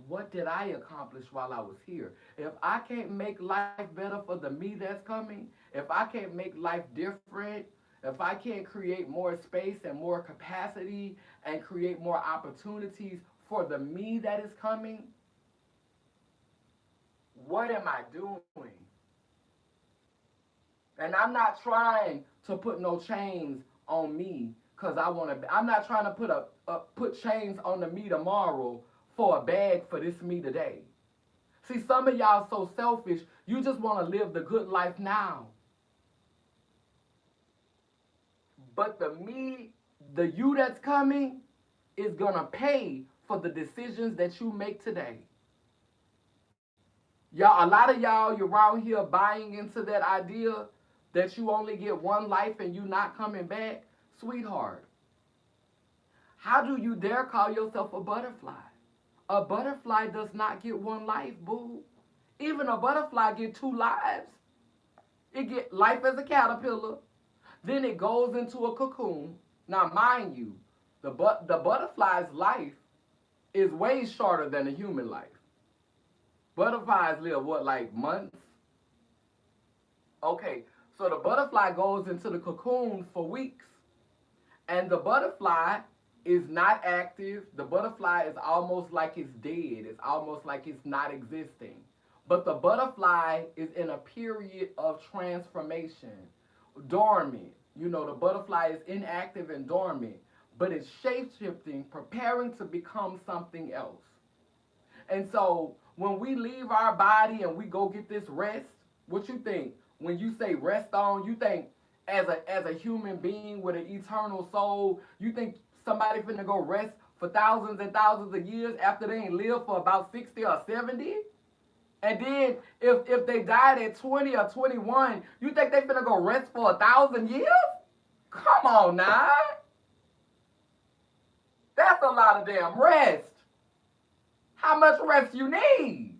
what did I accomplish while I was here? If I can't make life better for the me that's coming, if I can't make life different, if I can't create more space and more capacity and create more opportunities for the me that is coming, what am I doing? And I'm not trying to put no chains on me because I want to. I'm not trying to put chains on the me tomorrow for a bag for this me today. See, some of y'all so selfish. You just want to live the good life now. But the me, the you that's coming, is gonna pay for the decisions that you make today. Y'all, a lot of y'all, you're around here buying into that idea that you only get one life and you not coming back. Sweetheart, how do you dare call yourself a butterfly? A butterfly does not get one life, boo. Even a butterfly get two lives. It get life as a caterpillar, then it goes into a cocoon. Now, mind you, the butterfly's life is way shorter than a human life. Butterflies live what, like months? Okay, so the butterfly goes into the cocoon for weeks. And the butterfly is not active. The butterfly is almost like it's dead. It's almost like it's not existing. But the butterfly is in a period of transformation, dormant. You know, the butterfly is inactive and dormant, but it's shape shifting, preparing to become something else. And so when we leave our body and we go get this rest, what you think? When you say rest on, you think as a human being with an eternal soul, you think somebody finna go rest for thousands and thousands of years after they ain't lived for about 60 or 70? And then if they died at 20 or 21, you think they finna go rest for 1,000 years? Come on now. That's a lot of damn rest. How much rest you need?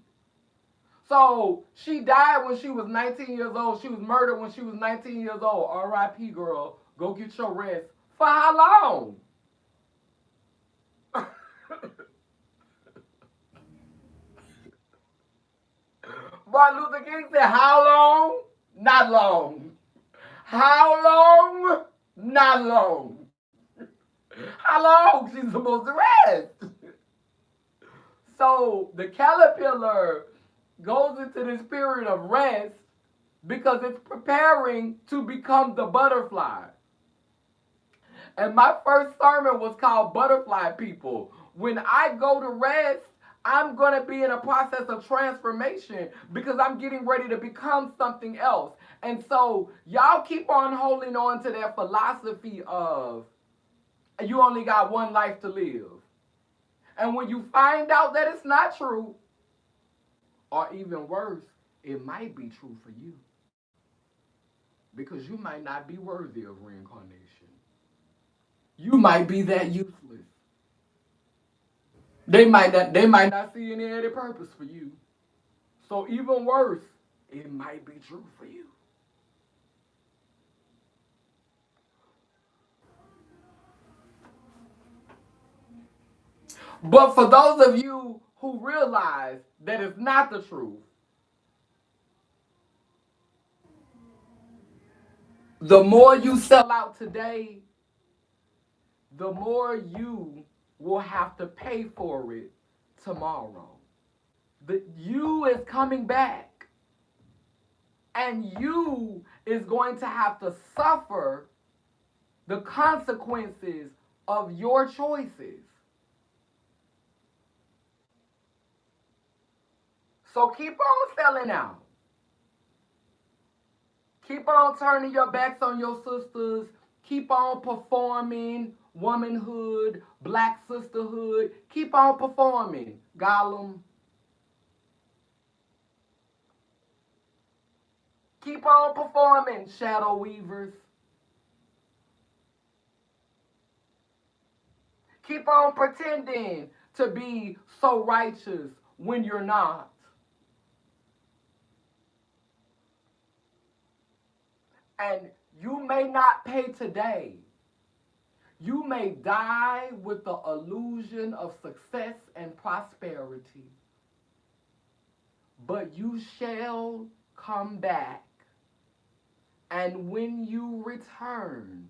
So she died when she was 19 years old. She was murdered when she was 19 years old. R.I.P. girl. Go get your rest. For how long? Martin Luther King said, how long? Not long. How long? Not long. How long she's supposed to rest? So the caterpillar goes into this period of rest because it's preparing to become the butterfly. And my first sermon was called Butterfly People. When I go to rest, I'm going to be in a process of transformation because I'm getting ready to become something else. And so y'all keep on holding on to that philosophy of you only got one life to live. And when you find out that it's not true, or even worse, it might be true for you. Because you might not be worthy of reincarnation. You might be that useless. They might not see any other purpose for you. So even worse, it might be true for you. But for those of you who realize that it's not the truth, the more you sell out today, the more you will have to pay for it tomorrow. The you is coming back. And you is going to have to suffer the consequences of your choices. So keep on selling out. Keep on turning your backs on your sisters. Keep on performing womanhood, black sisterhood. Keep on performing, Gollum. Keep on performing, shadow weavers. Keep on pretending to be so righteous when you're not. And you may not pay today. You may die with the illusion of success and prosperity, but you shall come back. And when you return,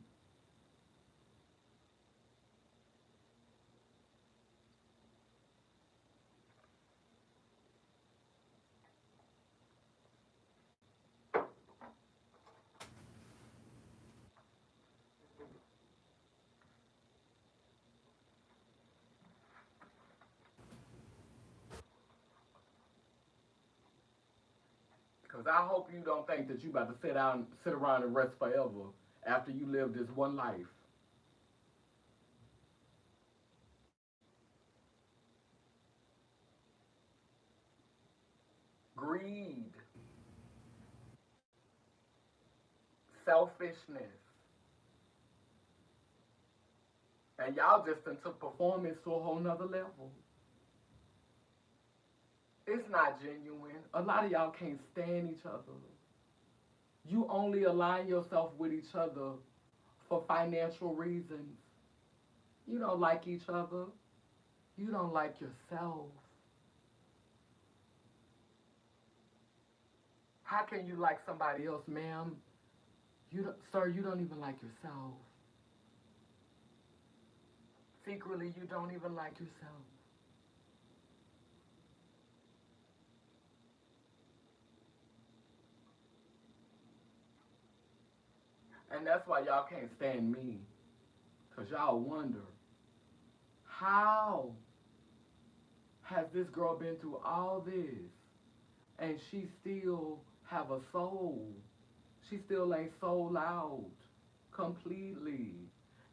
because I hope you don't think that you about to sit around and rest forever after you live this one life. Greed, selfishness, and y'all just done took performance to a whole nother level. It's not genuine. A lot of y'all can't stand each other. You only align yourself with each other for financial reasons. You don't like each other. You don't like yourself. How can you like somebody else, ma'am? Sir, you don't even like yourself. Secretly, you don't even like yourself. And that's why y'all can't stand me. Because y'all wonder, how has this girl been through all this and she still have a soul? She still ain't sold out completely.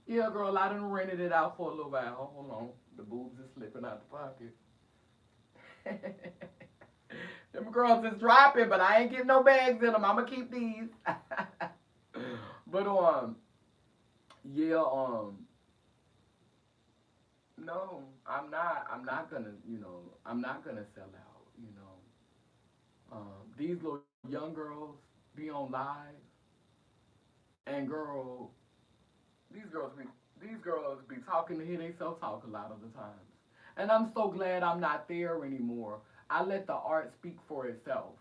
Yeah, girl, I done rented it out for a little while. Hold on. The boobs is slipping out the pocket. Them girls is dropping, but I ain't getting no bags in them. I'ma keep these. But yeah, no, I'm not. I'm not gonna, I'm not gonna sell out. These little young girls be on live, and these girls be talking to hear themselves talk a lot of the times. And I'm so glad I'm not there anymore. I let the art speak for itself.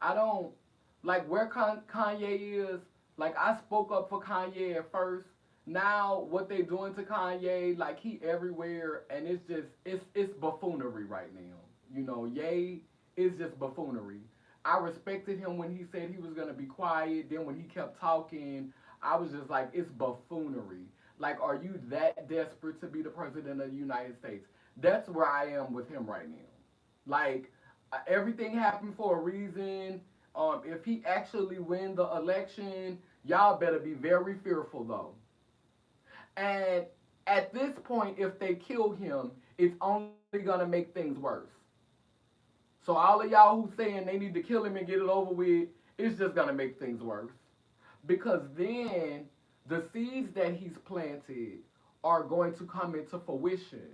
I don't like where Kanye is. Like I spoke up for Kanye at first. Now what they doing to Kanye, like he everywhere, and it's buffoonery right now. Ye is just buffoonery. I respected him when he said he was gonna be quiet. Then when he kept talking, I was just like, it's buffoonery. Like, are you that desperate to be the president of the United States? That's where I am with him right now. Like, everything happened for a reason. If he actually win the election, y'all better be very fearful though. And at this point, if they kill him, it's only gonna make things worse. So all of y'all who saying they need to kill him and get it over with, it's just gonna make things worse. Because then the seeds that he's planted are going to come into fruition.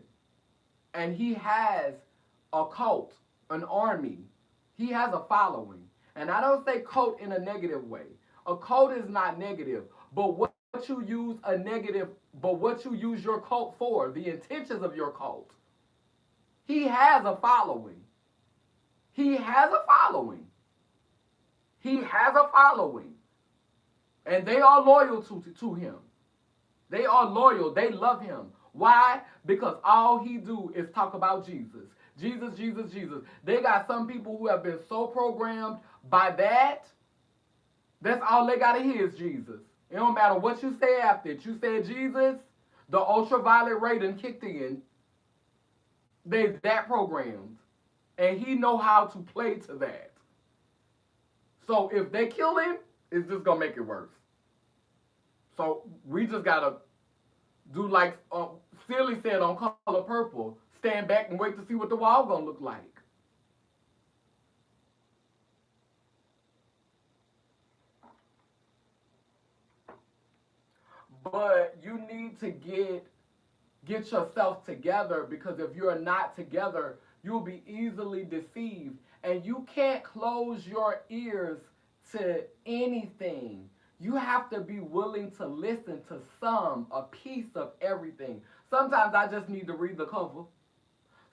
And he has a cult, an army. He has a following. And I don't say cult in a negative way. A cult is not negative, but what you use a negative, but what you use your cult for, the intentions of your cult. He has a following. He has a following. He has a following. And they are loyal to him. They are loyal. They love him. Why? Because all he do is talk about Jesus. Jesus, Jesus, Jesus. They got some people who have been so programmed by that. That's all they got to hear is Jesus. It don't matter what you say after it. You said Jesus, the ultraviolet ray done kicked in. They that programmed. And he know how to play to that. So if they kill him, it's just gonna make it worse. So we just gotta do like Silly said on Color Purple, stand back and wait to see what the wall gonna look like. But you need to get yourself together, because if you're not together, you'll be easily deceived, and you can't close your ears to anything. You have to be willing to listen to a piece of everything. Sometimes I just need to read the cover.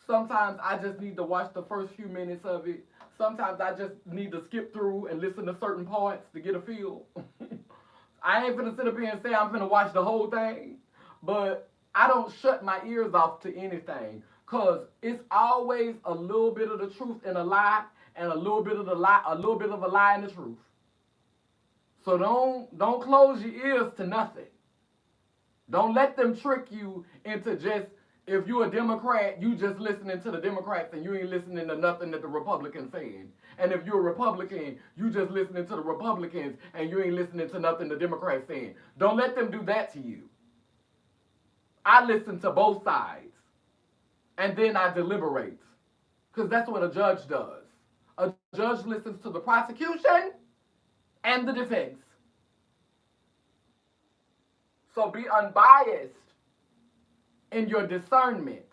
Sometimes I just need to watch the first few minutes of it. Sometimes I just need to skip through and listen to certain parts to get a feel. I ain't finna sit up here and say I'm finna watch the whole thing, but I don't shut my ears off to anything, cause it's always a little bit of the truth in a lie, and a little bit of a lie in the truth. So don't close your ears to nothing. Don't let them trick you into just, if you're a Democrat, you just listening to the Democrats and you ain't listening to nothing that the Republicans saying. And if you're a Republican, you just listening to the Republicans and you ain't listening to nothing the Democrats saying. Don't let them do that to you. I listen to both sides and then I deliberate, because that's what a judge does. A judge listens to the prosecution and the defense. So be unbiased in your discernment.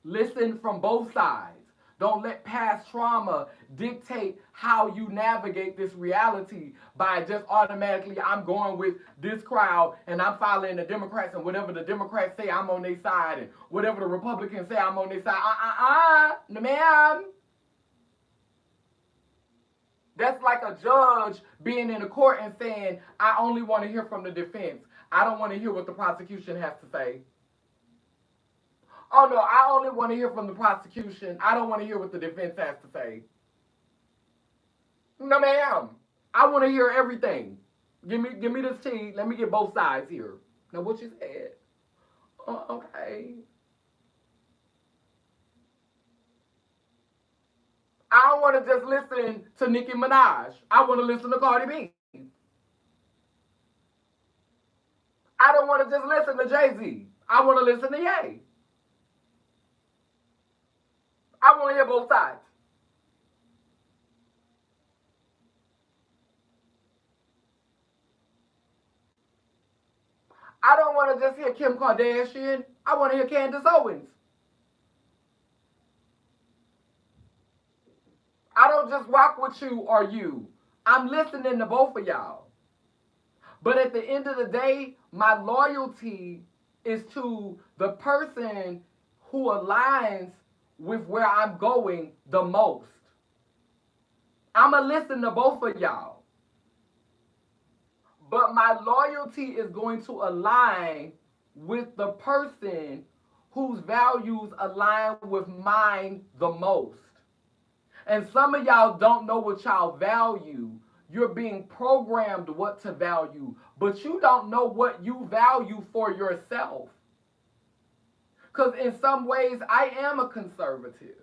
Listen from both sides. Don't let past trauma dictate how you navigate this reality by just automatically, I'm going with this crowd and I'm following the Democrats, and whatever the Democrats say, I'm on their side, and whatever the Republicans say, I'm on their side. No, ma'am. That's like a judge being in a court and saying, I only want to hear from the defense. I don't want to hear what the prosecution has to say. Oh no, I only want to hear from the prosecution. I don't want to hear what the defense has to say. No, ma'am. I want to hear everything. Give me this tea. Let me get both sides here. Now, what you said? Okay. I don't want to just listen to Nicki Minaj. I want to listen to Cardi B. I don't want to just listen to Jay-Z. I want to listen to Ye. I want to hear both sides. I don't want to just hear Kim Kardashian. I want to hear Candace Owens. I don't just rock with you or you. I'm listening to both of y'all. But at the end of the day, my loyalty is to the person who aligns with where I'm going the most. I'm going to listen to both of y'all. But my loyalty is going to align with the person whose values align with mine the most. And some of y'all don't know what y'all value. You're being programmed what to value, but you don't know what you value for yourself. Because in some ways, I am a conservative.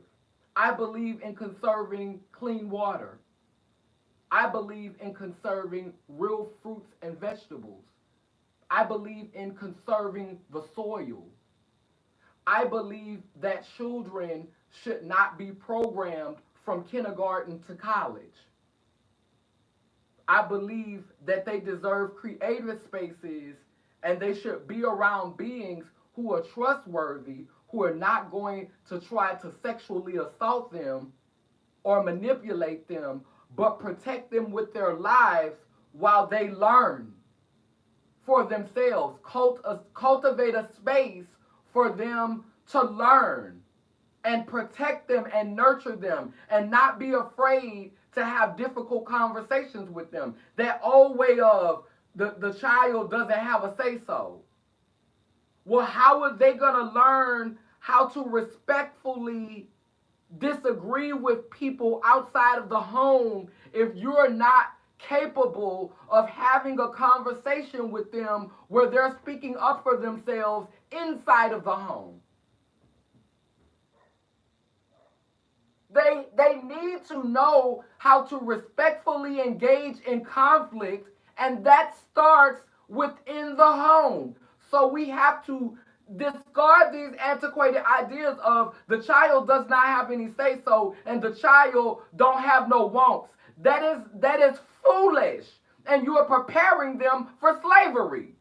I believe in conserving clean water. I believe in conserving real fruits and vegetables. I believe in conserving the soil. I believe that children should not be programmed from kindergarten to college. I believe that they deserve creative spaces and they should be around beings who are trustworthy, who are not going to try to sexually assault them or manipulate them, but protect them with their lives while they learn for themselves. Cultivate a space for them to learn and protect them and nurture them and not be afraid to have difficult conversations with them. That old way of the child doesn't have a say-so. Well, how are they going to learn how to respectfully disagree with people outside of the home if you're not capable of having a conversation with them where they're speaking up for themselves inside of the home. They need to know how to respectfully engage in conflict, and that starts within the home. So we have to discard these antiquated ideas of the child does not have any say so and the child don't have no wants. That is foolish, and you are preparing them for slavery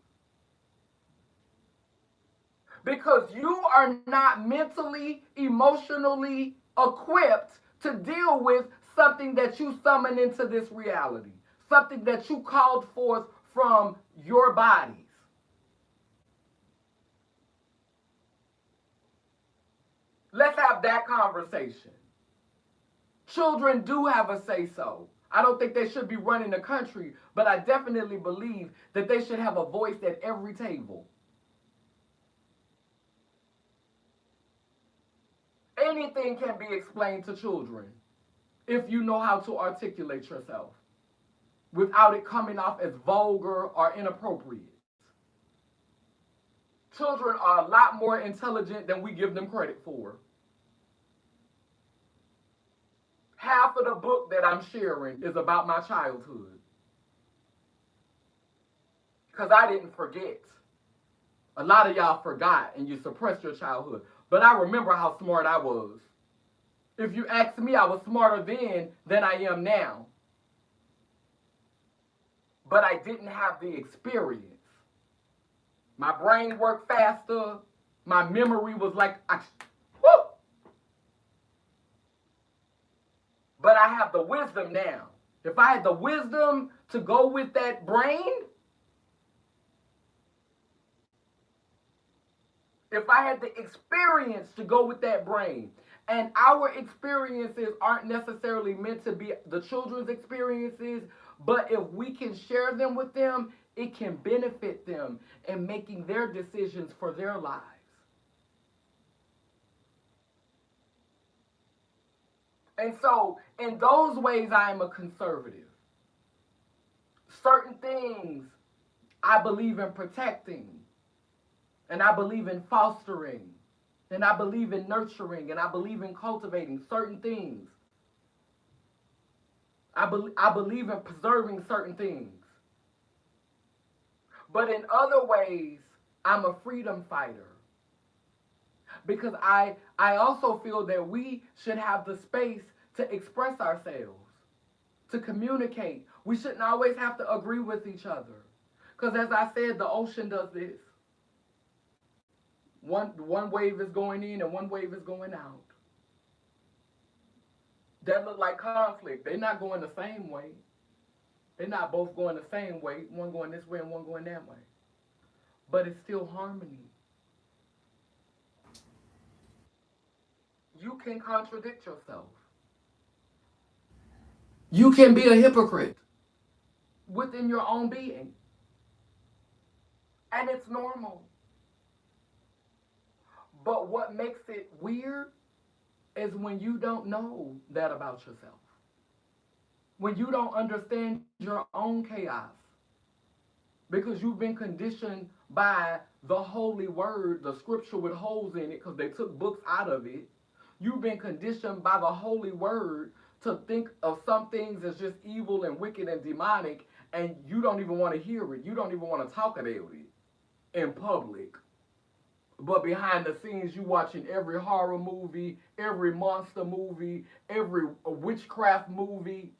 because you are not mentally, emotionally equipped to deal with something that you summon into this reality, something that you called forth from your bodies. Let's have that conversation. Children do have a say so. I don't think they should be running the country, but I definitely believe that they should have a voice at every table. Anything can be explained to children if you know how to articulate yourself without it coming off as vulgar or inappropriate. Children are a lot more intelligent than we give them credit for. Half of the book that I'm sharing is about my childhood because I didn't forget. A lot of y'all forgot and you suppressed your childhood. But I remember how smart I was. If you ask me, I was smarter then than I am now. But I didn't have the experience. My brain worked faster. My memory was like, whoo! But I have the wisdom now. If I had the wisdom to go with that brain, if I had the experience to go with that brain, and our experiences aren't necessarily meant to be the children's experiences, but if we can share them with them, it can benefit them in making their decisions for their lives. And so, in those ways, I am a conservative. Certain things I believe in protecting, and I believe in fostering, and I believe in nurturing, and I believe in cultivating certain things. I believe in preserving certain things. But in other ways, I'm a freedom fighter. Because I also feel that we should have the space to express ourselves, to communicate. We shouldn't always have to agree with each other. Because as I said, the ocean does this. One wave is going in and one wave is going out. That look like conflict. They're not going the same way. They're not both going the same way. One going this way and one going that way. But it's still harmony. You can contradict yourself. You can be a hypocrite within your own being. And it's normal. But what makes it weird is when you don't know that about yourself. When you don't understand your own chaos. Because you've been conditioned by the holy word, the scripture with holes in it, because they took books out of it. You've been conditioned by the holy word to think of some things as just evil and wicked and demonic, and you don't even want to hear it. You don't even want to talk about it in public. But behind the scenes, you watching every horror movie, every monster movie, every witchcraft movie.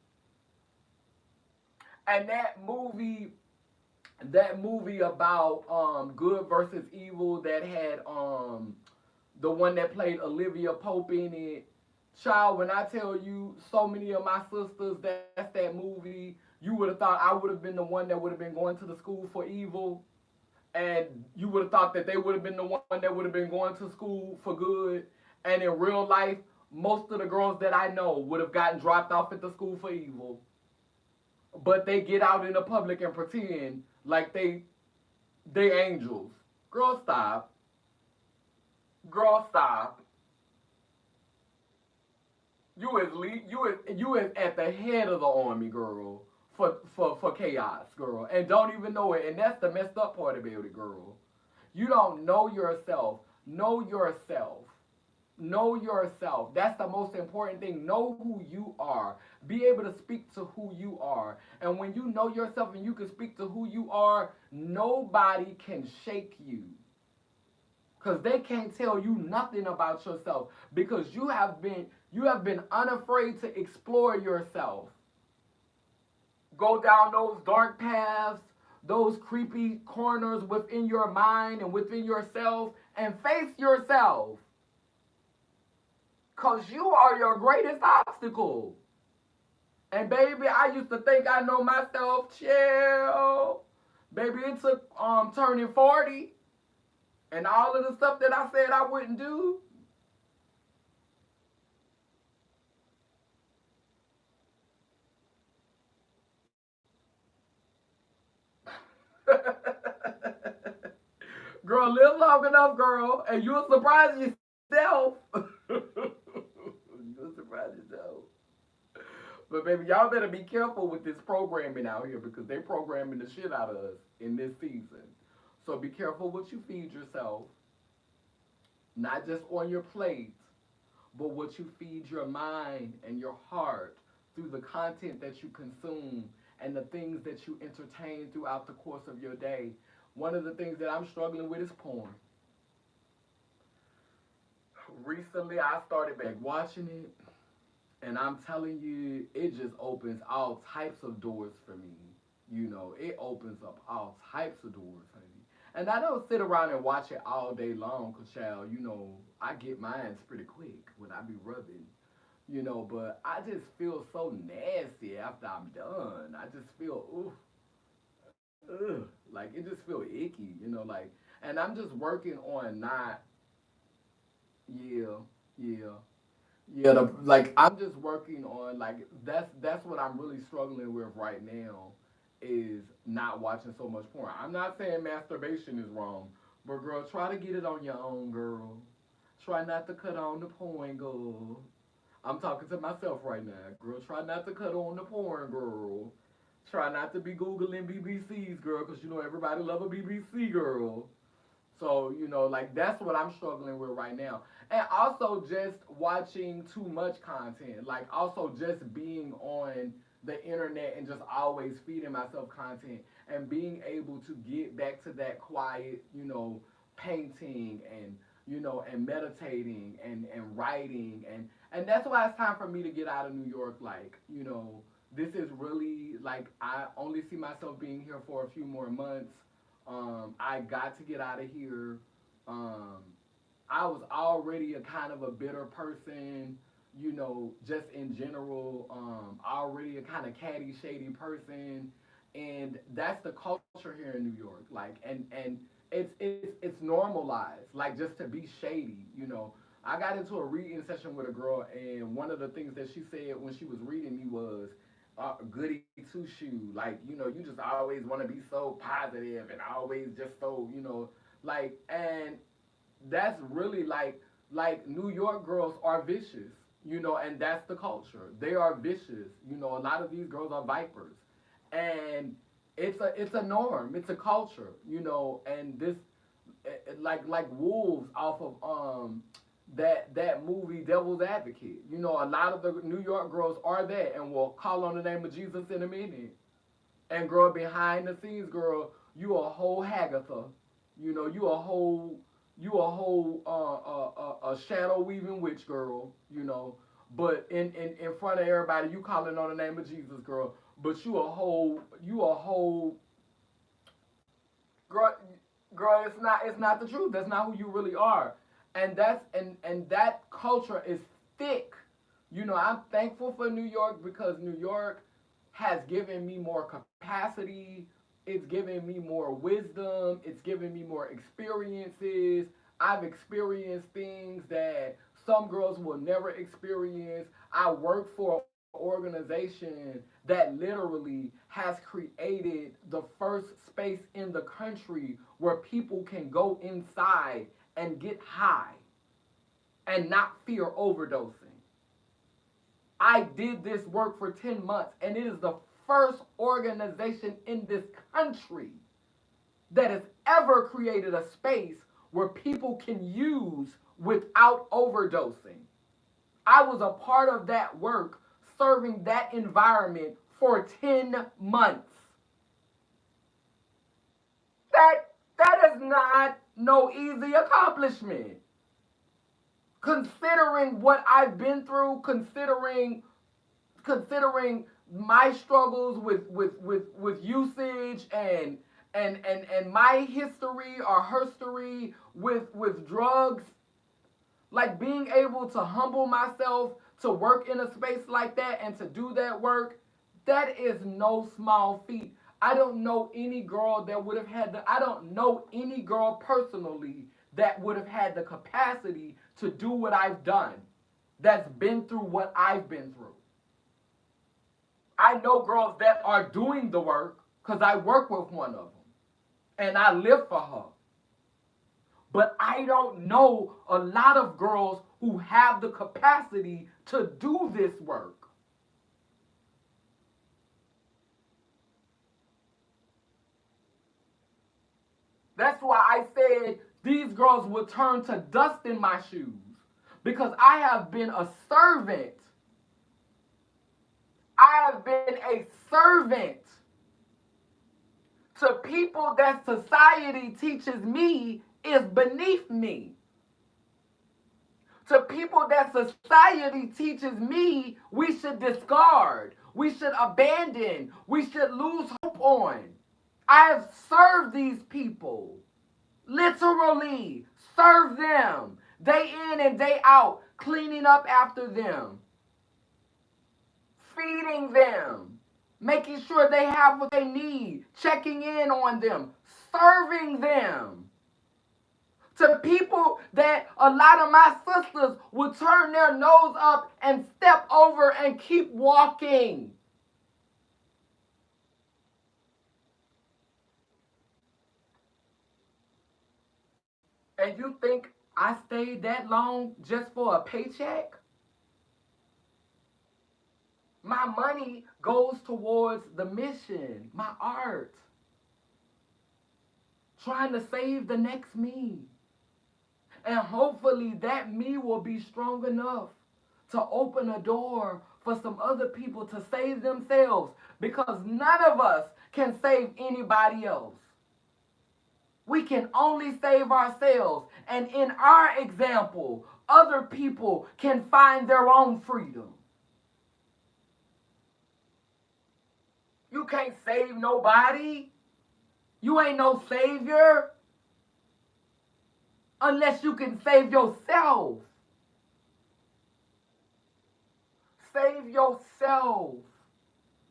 And that movie about good versus evil that had the one that played Olivia Pope in it. Child, when I tell you so many of my sisters, that's that movie, you would have thought I would have been the one that would have been going to the school for evil. And you would have thought that they would have been the one that would have been going to school for good. And in real life, most of the girls that I know would have gotten dropped off at the school for evil. But they get out in the public and pretend like they angels. Girl, stop. Girl, stop. You is at the head of the army, girl, for chaos, girl, and don't even know it. And that's the messed up part about it, girl. You don't know yourself. Know yourself. Know yourself. That's the most important thing. Know who you are. Be able to speak to who you are. And when you know yourself and you can speak to who you are, nobody can shake you. Because they can't tell you nothing about yourself. Because you have been unafraid to explore yourself. Go down those dark paths, those creepy corners within your mind and within yourself, and face yourself. Because you are your greatest obstacle. And baby, I used to think I know myself. Chill. Baby, it took turning 40 and all of the stuff that I said I wouldn't do. Girl, live long enough, girl, and you'll surprise yourself. You'll surprise yourself. But baby, y'all better be careful with this programming out here because they programming the shit out of us in this season. So be careful what you feed yourself, not just on your plate, but what you feed your mind and your heart through the content that you consume and the things that you entertain throughout the course of your day. One of the things that I'm struggling with is porn. Recently, I started back watching it, and I'm telling you, it just opens all types of doors for me. It opens up all types of doors, honey. And I don't sit around and watch it all day long, cause child, I get mines pretty quick when I be rubbing. But I just feel so nasty after I'm done. I just feel, ooh, ugh, like it just feel icky, like, and I'm just working on not, yeah, yeah. Yeah, like I'm just working on like that's what I'm really struggling with right now is not watching so much porn. I'm not saying masturbation is wrong, but girl, try to get it on your own, girl. Try not to cut on the porn, girl. I'm talking to myself right now, girl. Try not to cut on the porn, girl. Try not to be googling BBCs, girl, because everybody love a BBC girl. So, like that's what I'm struggling with right now. And also just watching too much content. Like also just being on the internet and just always feeding myself content and being able to get back to that quiet, painting and meditating and writing and that's why it's time for me to get out of New York. Like, this is really like I only see myself being here for a few more months. I got to get out of here. Um, I was already a kind of a bitter person, just in general. Already a kind of catty, shady person, and that's the culture here in New York. Like, and it's normalized, like just to be shady. I got into a reading session with a girl, and one of the things that she said when she was reading me was, goody two shoe. Like, you just always want to be so positive and always just so, like, and that's really like New York girls are vicious, and that's the culture. They are vicious. A lot of these girls are vipers, and it's a norm. It's a culture, and this like wolves off of that movie Devil's Advocate. A lot of the New York girls are that and will call on the name of Jesus in a minute. And girl, behind the scenes, girl, you a whole Hagatha. You a whole shadow weaving witch, girl. But in front of everybody, you calling on the name of Jesus, girl. But you a whole girl. Girl, it's not the truth. That's not who you really are. And that culture is thick. I'm thankful for New York because New York has given me more capacity. It's given me more wisdom. It's given me more experiences. I've experienced things that some girls will never experience. I work for an organization that literally has created the first space in the country where people can go inside and get high and not fear overdosing. I did this work for 10 months and it is the first organization in this country that has ever created a space where people can use without overdosing. I was a part of that work, serving that environment for 10 months. That that is not no easy accomplishment. Considering what I've been through, considering my struggles with usage and my history or herstory with drugs, like being able to humble myself to work in a space like that and to do that work, that is no small feat. I don't know any girl that would have had the I don't know any girl personally that would have had the capacity to do what I've done, that's been through what I've been through. I know girls that are doing the work because I work with one of them and I live for her. But I don't know a lot of girls who have the capacity to do this work. That's why I said these girls will turn to dust in my shoes because I have been a servant. I have been a servant to people that society teaches me is beneath me. To people that society teaches me we should discard, we should abandon, we should lose hope on. I have served these people. Literally, serve them day in and day out, cleaning up after them, feeding them, making sure they have what they need, checking in on them, serving them. To people that a lot of my sisters would turn their nose up and step over and keep walking. And you think I stayed that long just for a paycheck? My money goes towards the mission, my art, trying to save the next me. And hopefully that me will be strong enough to open a door for some other people to save themselves because none of us can save anybody else. We can only save ourselves. And in our example, other people can find their own freedom. You can't save nobody. You ain't no savior unless you can save yourself. Save yourself.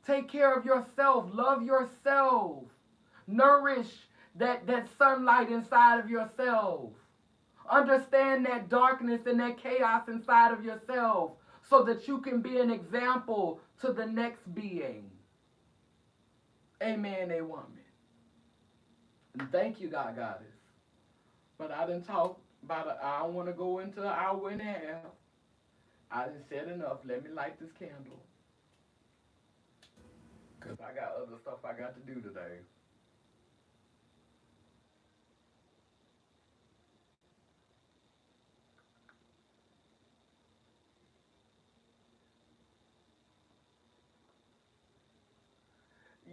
Take care of yourself. Love yourself. Nourish that sunlight inside of yourself. Understand that darkness and that chaos inside of yourself so that you can be an example to the next being. Amen, a woman. And thank you, God Goddess. But I didn't talk about it. I don't want to go into an hour and a half. I didn't said enough. Let me light this candle. Because I got other stuff I got to do today.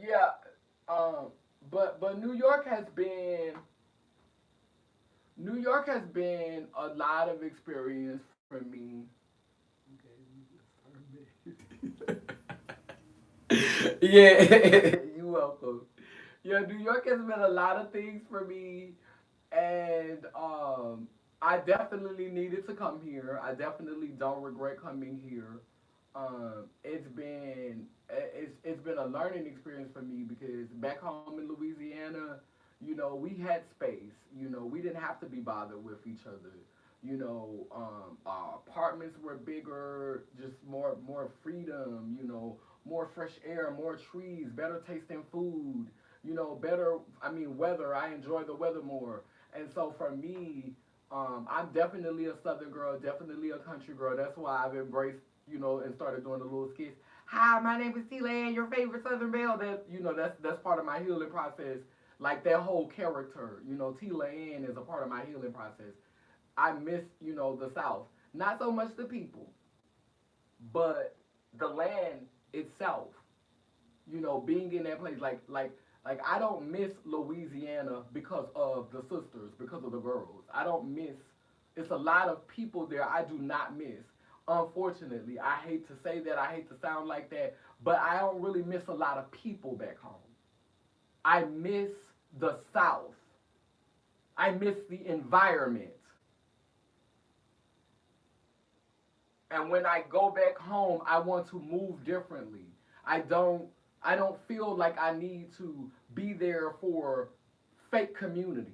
Yeah, um, but New York has been a lot of experience for me. Yeah, you're welcome. Yeah, New York has been a lot of things for me, and I definitely needed to come here. I definitely don't regret coming here. It's been a learning experience for me because back home in Louisiana, we had space. We didn't have to be bothered with each other. Our apartments were bigger, just more freedom. More fresh air, more trees, better tasting food. Better. I mean, weather. I enjoy the weather more. And so for me, I'm definitely a Southern girl, definitely a country girl. That's why I've embraced, and started doing the little skits. Hi, my name is T-Lan, your favorite Southern Belle. That, that's part of my healing process. Like that whole character, T-Lan is a part of my healing process. I miss, the South. Not so much the people, but the land itself. Being in that place, like I don't miss Louisiana because of the sisters, because of the girls. I don't miss. It's a lot of people there I do not miss. Unfortunately, I hate to say that. I hate to sound like that, but I don't really miss a lot of people back home. I miss the South. I miss the environment. And when I go back home, I want to move differently. I don't I don't feel like I need to be there for fake community.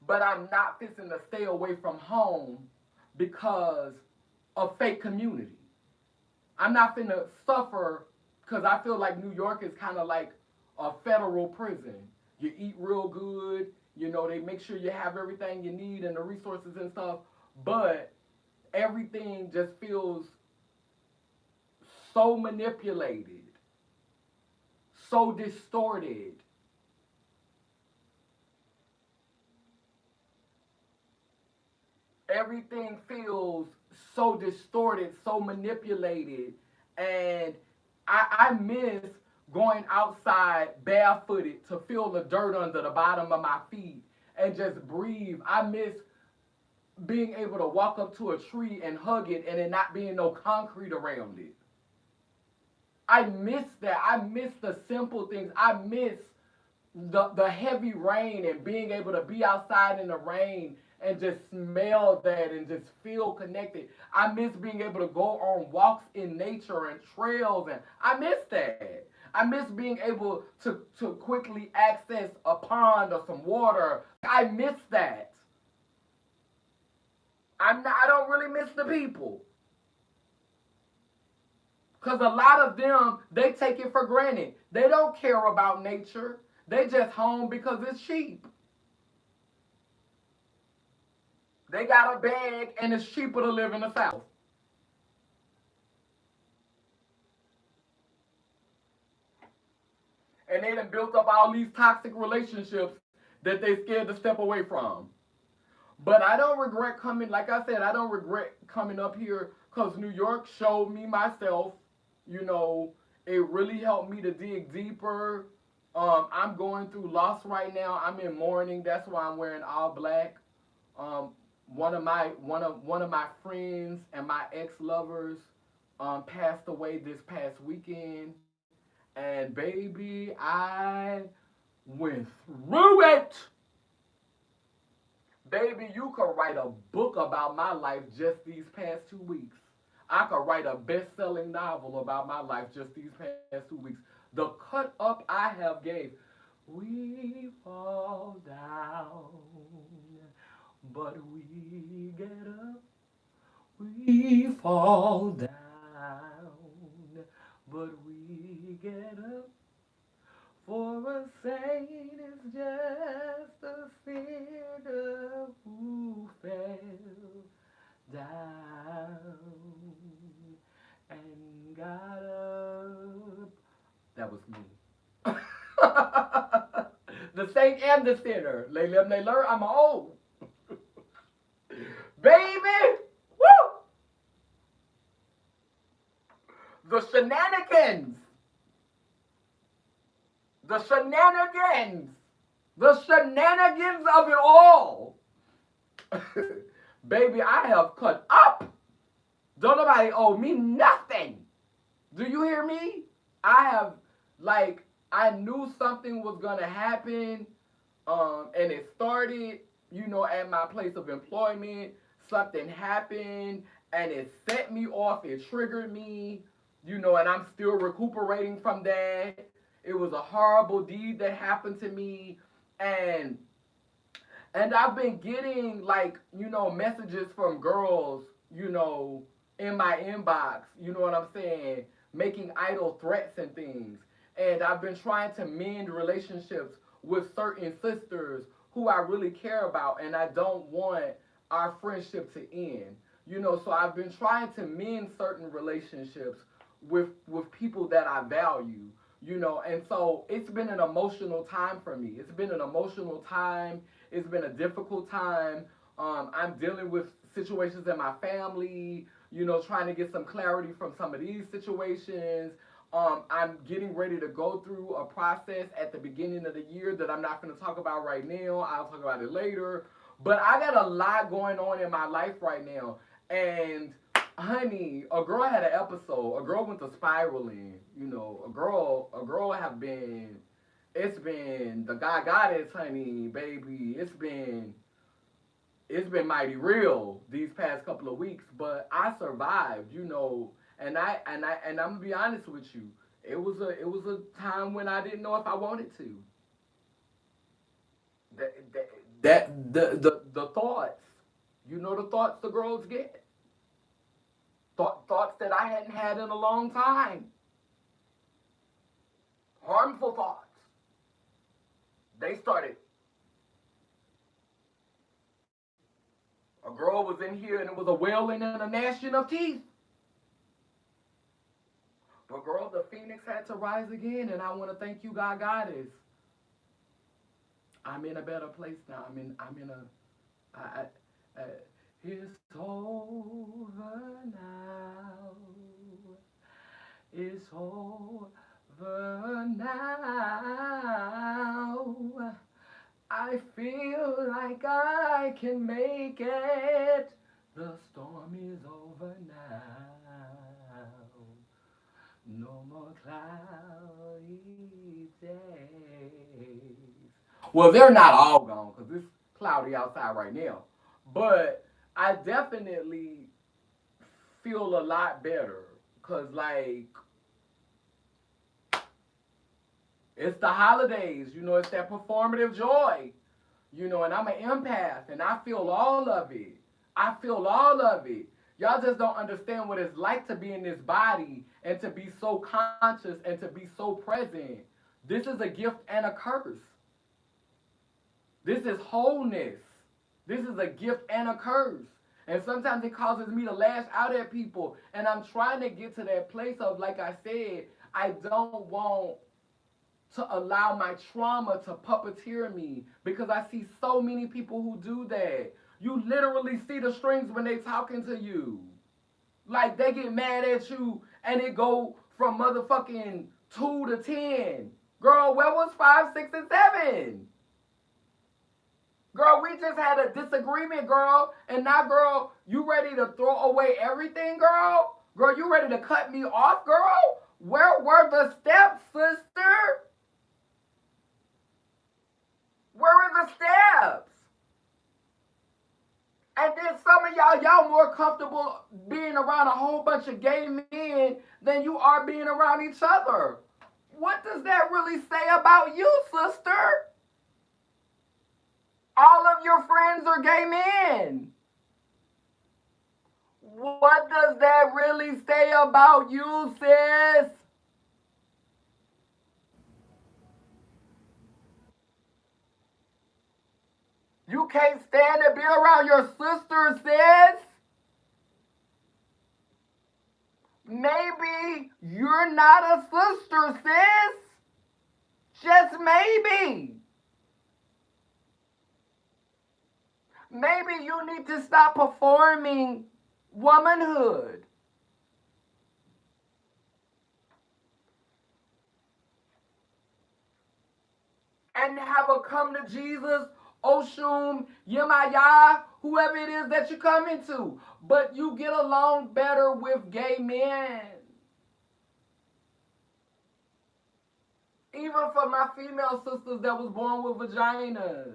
But I'm not fixing to stay away from home because of fake community. I'm not finna suffer because I feel like New York is kind of like a federal prison. You eat real good, they make sure you have everything you need and the resources and stuff, but everything just feels so manipulated, so distorted. Everything feels so distorted, so manipulated, and I miss going outside barefooted to feel the dirt under the bottom of my feet and just breathe. I miss being able to walk up to a tree and hug it and it not being no concrete around it. I miss that. I miss the simple things. I miss the heavy rain and being able to be outside in the rain and just smell that and just feel connected. I miss being able to go on walks in nature and trails, and I miss that. I miss being able to quickly access a pond or some water. I miss that. I don't really miss the people. Because a lot of them, they take it for granted. They don't care about nature. They just home because it's cheap. They got a bag and it's cheaper to live in the South. And they done built up all these toxic relationships that they scared to step away from. But I don't regret coming, like I said, I don't regret coming up here because New York showed me myself. You know, it really helped me to dig deeper. I'm going through loss right now. I'm in mourning. That's why I'm wearing all black. Um, one of my friends and my ex lovers passed away this past weekend, and baby, I went through it. Baby, you could write a book about my life just these past 2 weeks. I could write a best-selling novel about my life just these past 2 weeks. The cut up I have gave. We fall down, but we get up. We fall down, but we get up. For a saint is just a sinner who fell down and got up. That was me. The saint and the sinner. They live and they learn. I'm old. Baby! Woo! The shenanigans. The shenanigans. The shenanigans of it all. Baby, I have cut up. Don't nobody owe me nothing. Do you hear me? I have, like, I knew something was going to happen, and it started, at my place of employment. Something happened, and it set me off. It triggered me, and I'm still recuperating from that. It was a horrible deed that happened to me, and I've been getting, like, messages from girls, in my inbox, you know what I'm saying, making idle threats and things. And I've been trying to mend relationships with certain sisters who I really care about, and I don't want our friendship to end. So I've been trying to mend certain relationships with people that I value, and so it's been an emotional time for me. It's been an emotional time. It's been a difficult time. I'm dealing with situations in my family, trying to get some clarity from some of these situations. I'm getting ready to go through a process at the beginning of the year that I'm not going to talk about right now. I'll talk about it later. But I got a lot going on in my life right now. And honey, a girl had an episode. A girl went to spiraling. A girl have been. It's been the guy goddess, honey, baby. It's been mighty real these past couple of weeks, but I survived, and I'm gonna be honest with you. It was a time when I didn't know if I wanted to. That the thoughts, the thoughts the girls get, thoughts that I hadn't had in a long time, harmful thoughts. They started. A girl was in here and it was a wailing and a gnashing of teeth. But girl, the phoenix had to rise again, and I want to thank you, God, Goddess. I'm in a better place now. I, I, it's over now. It's over now. I feel like I can make it. The storm is over now. No more cloudy days. Well, they're not all gone because it's cloudy outside right now. But I definitely feel a lot better because, like, it's the holidays. It's that performative joy. And I'm an empath and I feel all of it. I feel all of it. Y'all just don't understand what it's like to be in this body and to be so conscious and to be so present. This is a gift and a curse. This is wholeness. This is a gift and a curse. And sometimes it causes me to lash out at people. And I'm trying to get to that place of, like I said, I don't want to allow my trauma to puppeteer me because I see so many people who do that. You literally see the strings when they talking to you. Like they get mad at you and it go from motherfucking 2 to 10. Girl, where was 5, 6, and 7? Girl, we just had a disagreement, girl. And now, girl, you ready to throw away everything, girl? Girl, you ready to cut me off, girl? Where were the steps, sister? Where are the steps? And then some of y'all more comfortable being around a whole bunch of gay men than you are being around each other. What does that really say about you, sister? All of your friends are gay men. What does that really say about you, sis? You can't stand to be around your sister, sis. Maybe you're not a sister, sis. Just maybe. Maybe you need to stop performing womanhood. And have a come to Jesus, Oshun, Yemaya, whoever it is that you're coming to. But you get along better with gay men. Even for my female sisters that was born with vaginas.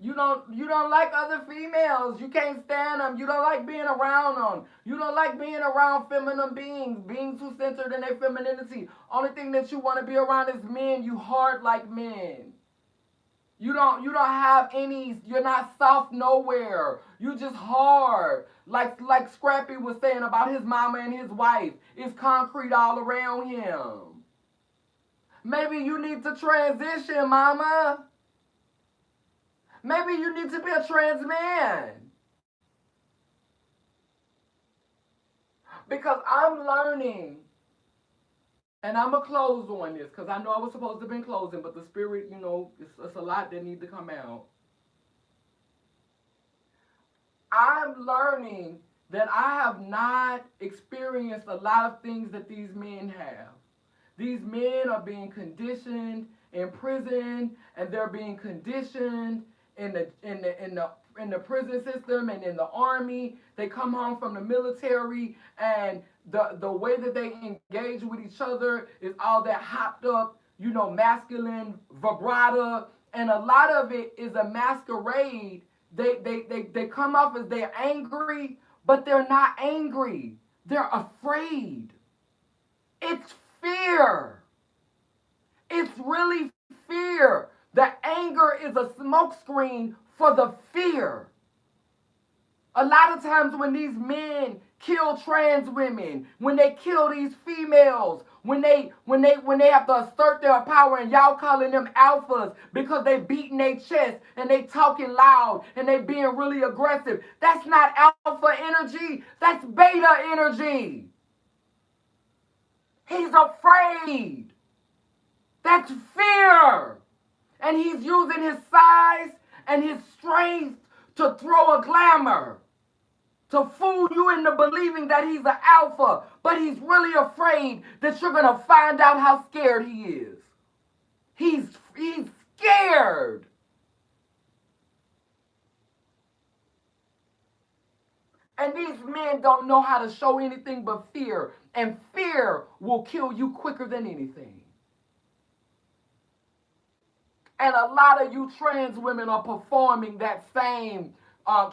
You don't like other females. You can't stand them. You don't like being around them. You don't like being around feminine beings who centered in their femininity. Only thing that you want to be around is men. You hard like men. You don't have any. You're not soft nowhere. You just hard. Like Scrappy was saying about his mama and his wife. It's concrete all around him. Maybe you need to transition, mama. Maybe you need to be a trans man. Because I'm learning, and I'm going to close on this because I know I was supposed to have been closing, but the spirit, it's a lot that need to come out. I'm learning that I have not experienced a lot of things that these men have. These men are being conditioned in prison, and they're being conditioned in the prison system and in the army. They come home from the military, and the way that they engage with each other is all that hopped up, masculine vibrato, and a lot of it is a masquerade. They come off as they're angry, but they're not angry. They're afraid. It's fear. It's really fear. The anger is a smokescreen for the fear. A lot of times when these men kill trans women, when they kill these females, when they have to assert their power, and y'all calling them alphas because they beating their chest and they talking loud and they being really aggressive. That's not alpha energy. That's beta energy. He's afraid. That's fear. And he's using his size and his strength to throw a glamour, to fool you into believing that he's an alpha, but he's really afraid that you're going to find out how scared he is. He's scared. And these men don't know how to show anything but fear, and fear will kill you quicker than anything. And a lot of you trans women are performing that same,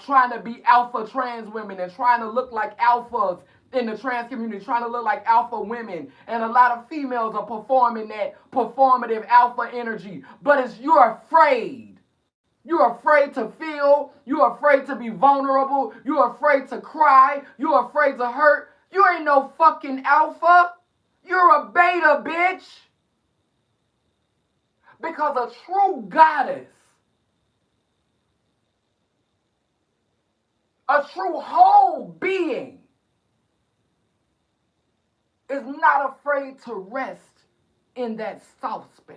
trying to be alpha trans women and trying to look like alphas in the trans community, trying to look like alpha women. And a lot of females are performing that performative alpha energy. But you're afraid. You're afraid to feel. You're afraid to be vulnerable. You're afraid to cry. You're afraid to hurt. You ain't no fucking alpha. You're a beta, bitch. Because a true goddess, a true whole being, is not afraid to rest in that soft space,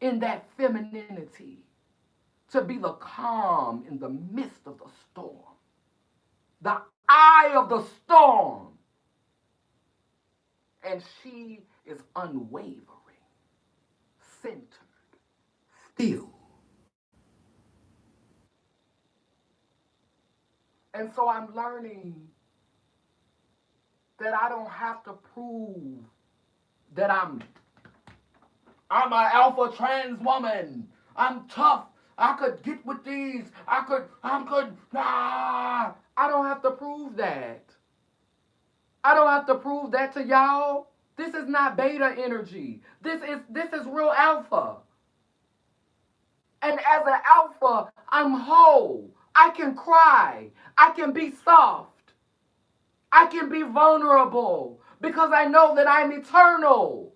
in that femininity, to be the calm in the midst of the storm, the eye of the storm. And she is unwavering, centered, still. And so I'm learning that I don't have to prove that I'm an alpha trans woman. I'm tough. I could get with these. I could. I don't have to prove that. I don't have to prove that to y'all. This is not beta energy. This is real alpha. And as an alpha, I'm whole. I can cry. I can be soft. I can be vulnerable because I know that I'm eternal.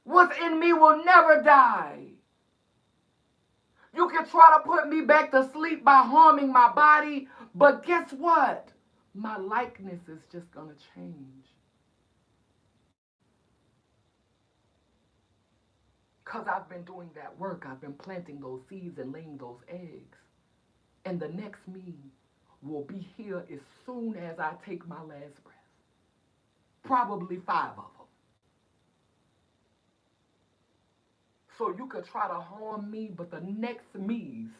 What's in me will never die. You can try to put me back to sleep by harming my body, but guess what? My likeness is just going to change. Because I've been doing that work. I've been planting those seeds and laying those eggs. And the next me will be here as soon as I take my last breath. Probably 5 of them. So you could try to harm me, but the next me's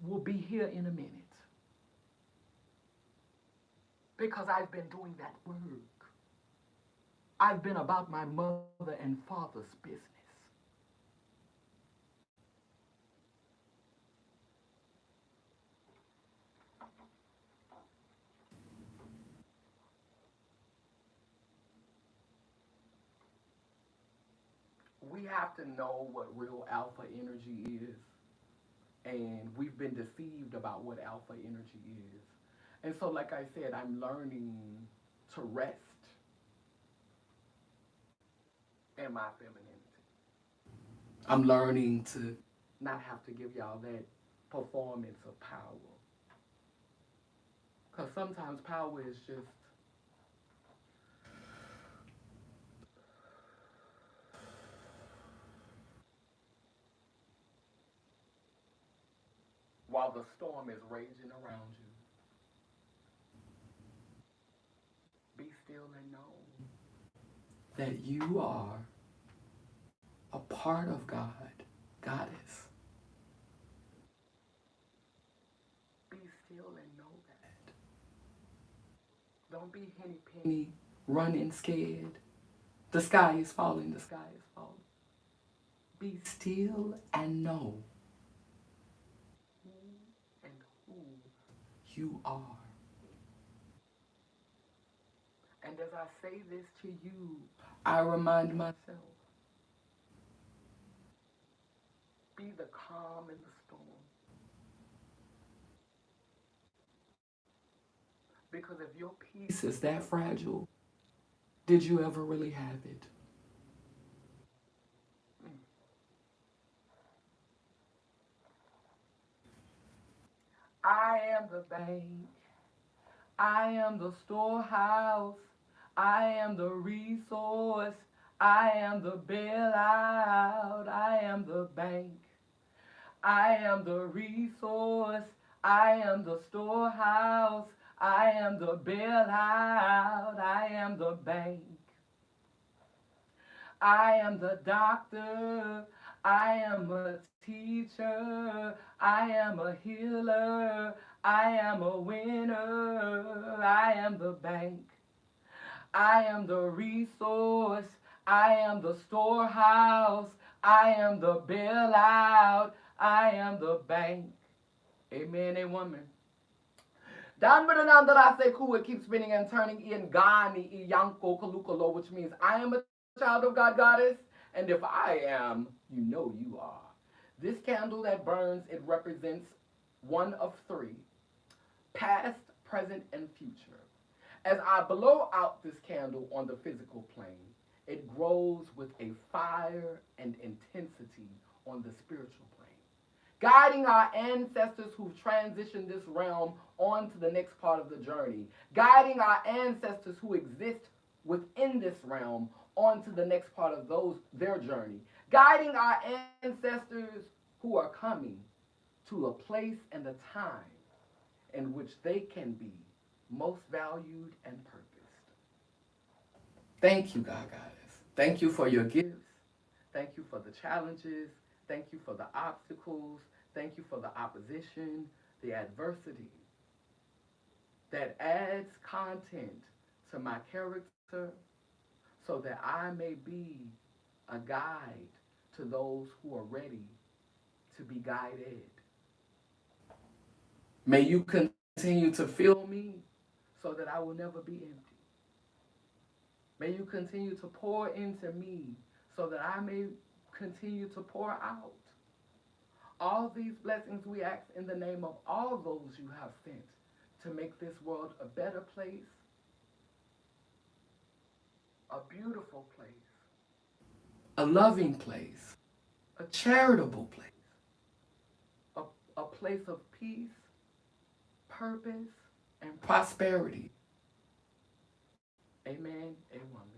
will be here in a minute. Because I've been doing that work. I've been about my mother and father's business. We have to know what real alpha energy is. And we've been deceived about what alpha energy is. And so, like I said, I'm learning to rest in my femininity. I'm learning to not have to give y'all that performance of power. Because sometimes power is just while the storm is raging around you. Be still and know that you are a part of God, Goddess. Be still and know that. Don't be henny penny, running scared. The sky is falling, the sky is falling. Be still and know who and who you are. And as I say this to you, I remind myself, be the calm in the storm. Because if your peace is that fragile, did you ever really have it? I am the bank. I am the storehouse. I am the resource. I am the bailout. I am the bank. I am the resource. I am the storehouse. I am the bailout. I am the bank. I am the doctor. I am a teacher. I am a healer. I am a winner. I am the bank. I am the resource. I am the storehouse. I am the bailout. I am the bank. Amen, a woman. Dan Badananda Seku, it keeps spinning and turning in Gani Iyanko Kalukalo, which means I am a child of God, Goddess, and if I am, you know you are. This candle that burns, it represents one of three: past, present, and future. As I blow out this candle on the physical plane, it grows with a fire and intensity on the spiritual plane, guiding our ancestors who've transitioned this realm on to the next part of the journey, guiding our ancestors who exist within this realm onto the next part of their journey, guiding our ancestors who are coming to a place and a time in which they can be most valued and purposed. Thank you, God Goddess. Thank you for your gifts. Thank you for the challenges. Thank you for the obstacles. Thank you for the opposition, the adversity that adds content to my character so that I may be a guide to those who are ready to be guided. May you continue to fill me so that I will never be empty. May you continue to pour into me so that I may continue to pour out. All these blessings we ask in the name of all those you have sent to make this world a better place, a beautiful place, a loving place, a charitable place, a place of peace, purpose, and prosperity. Amen. Amen.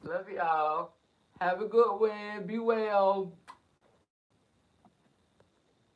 Love y'all. Have a good one. Be well.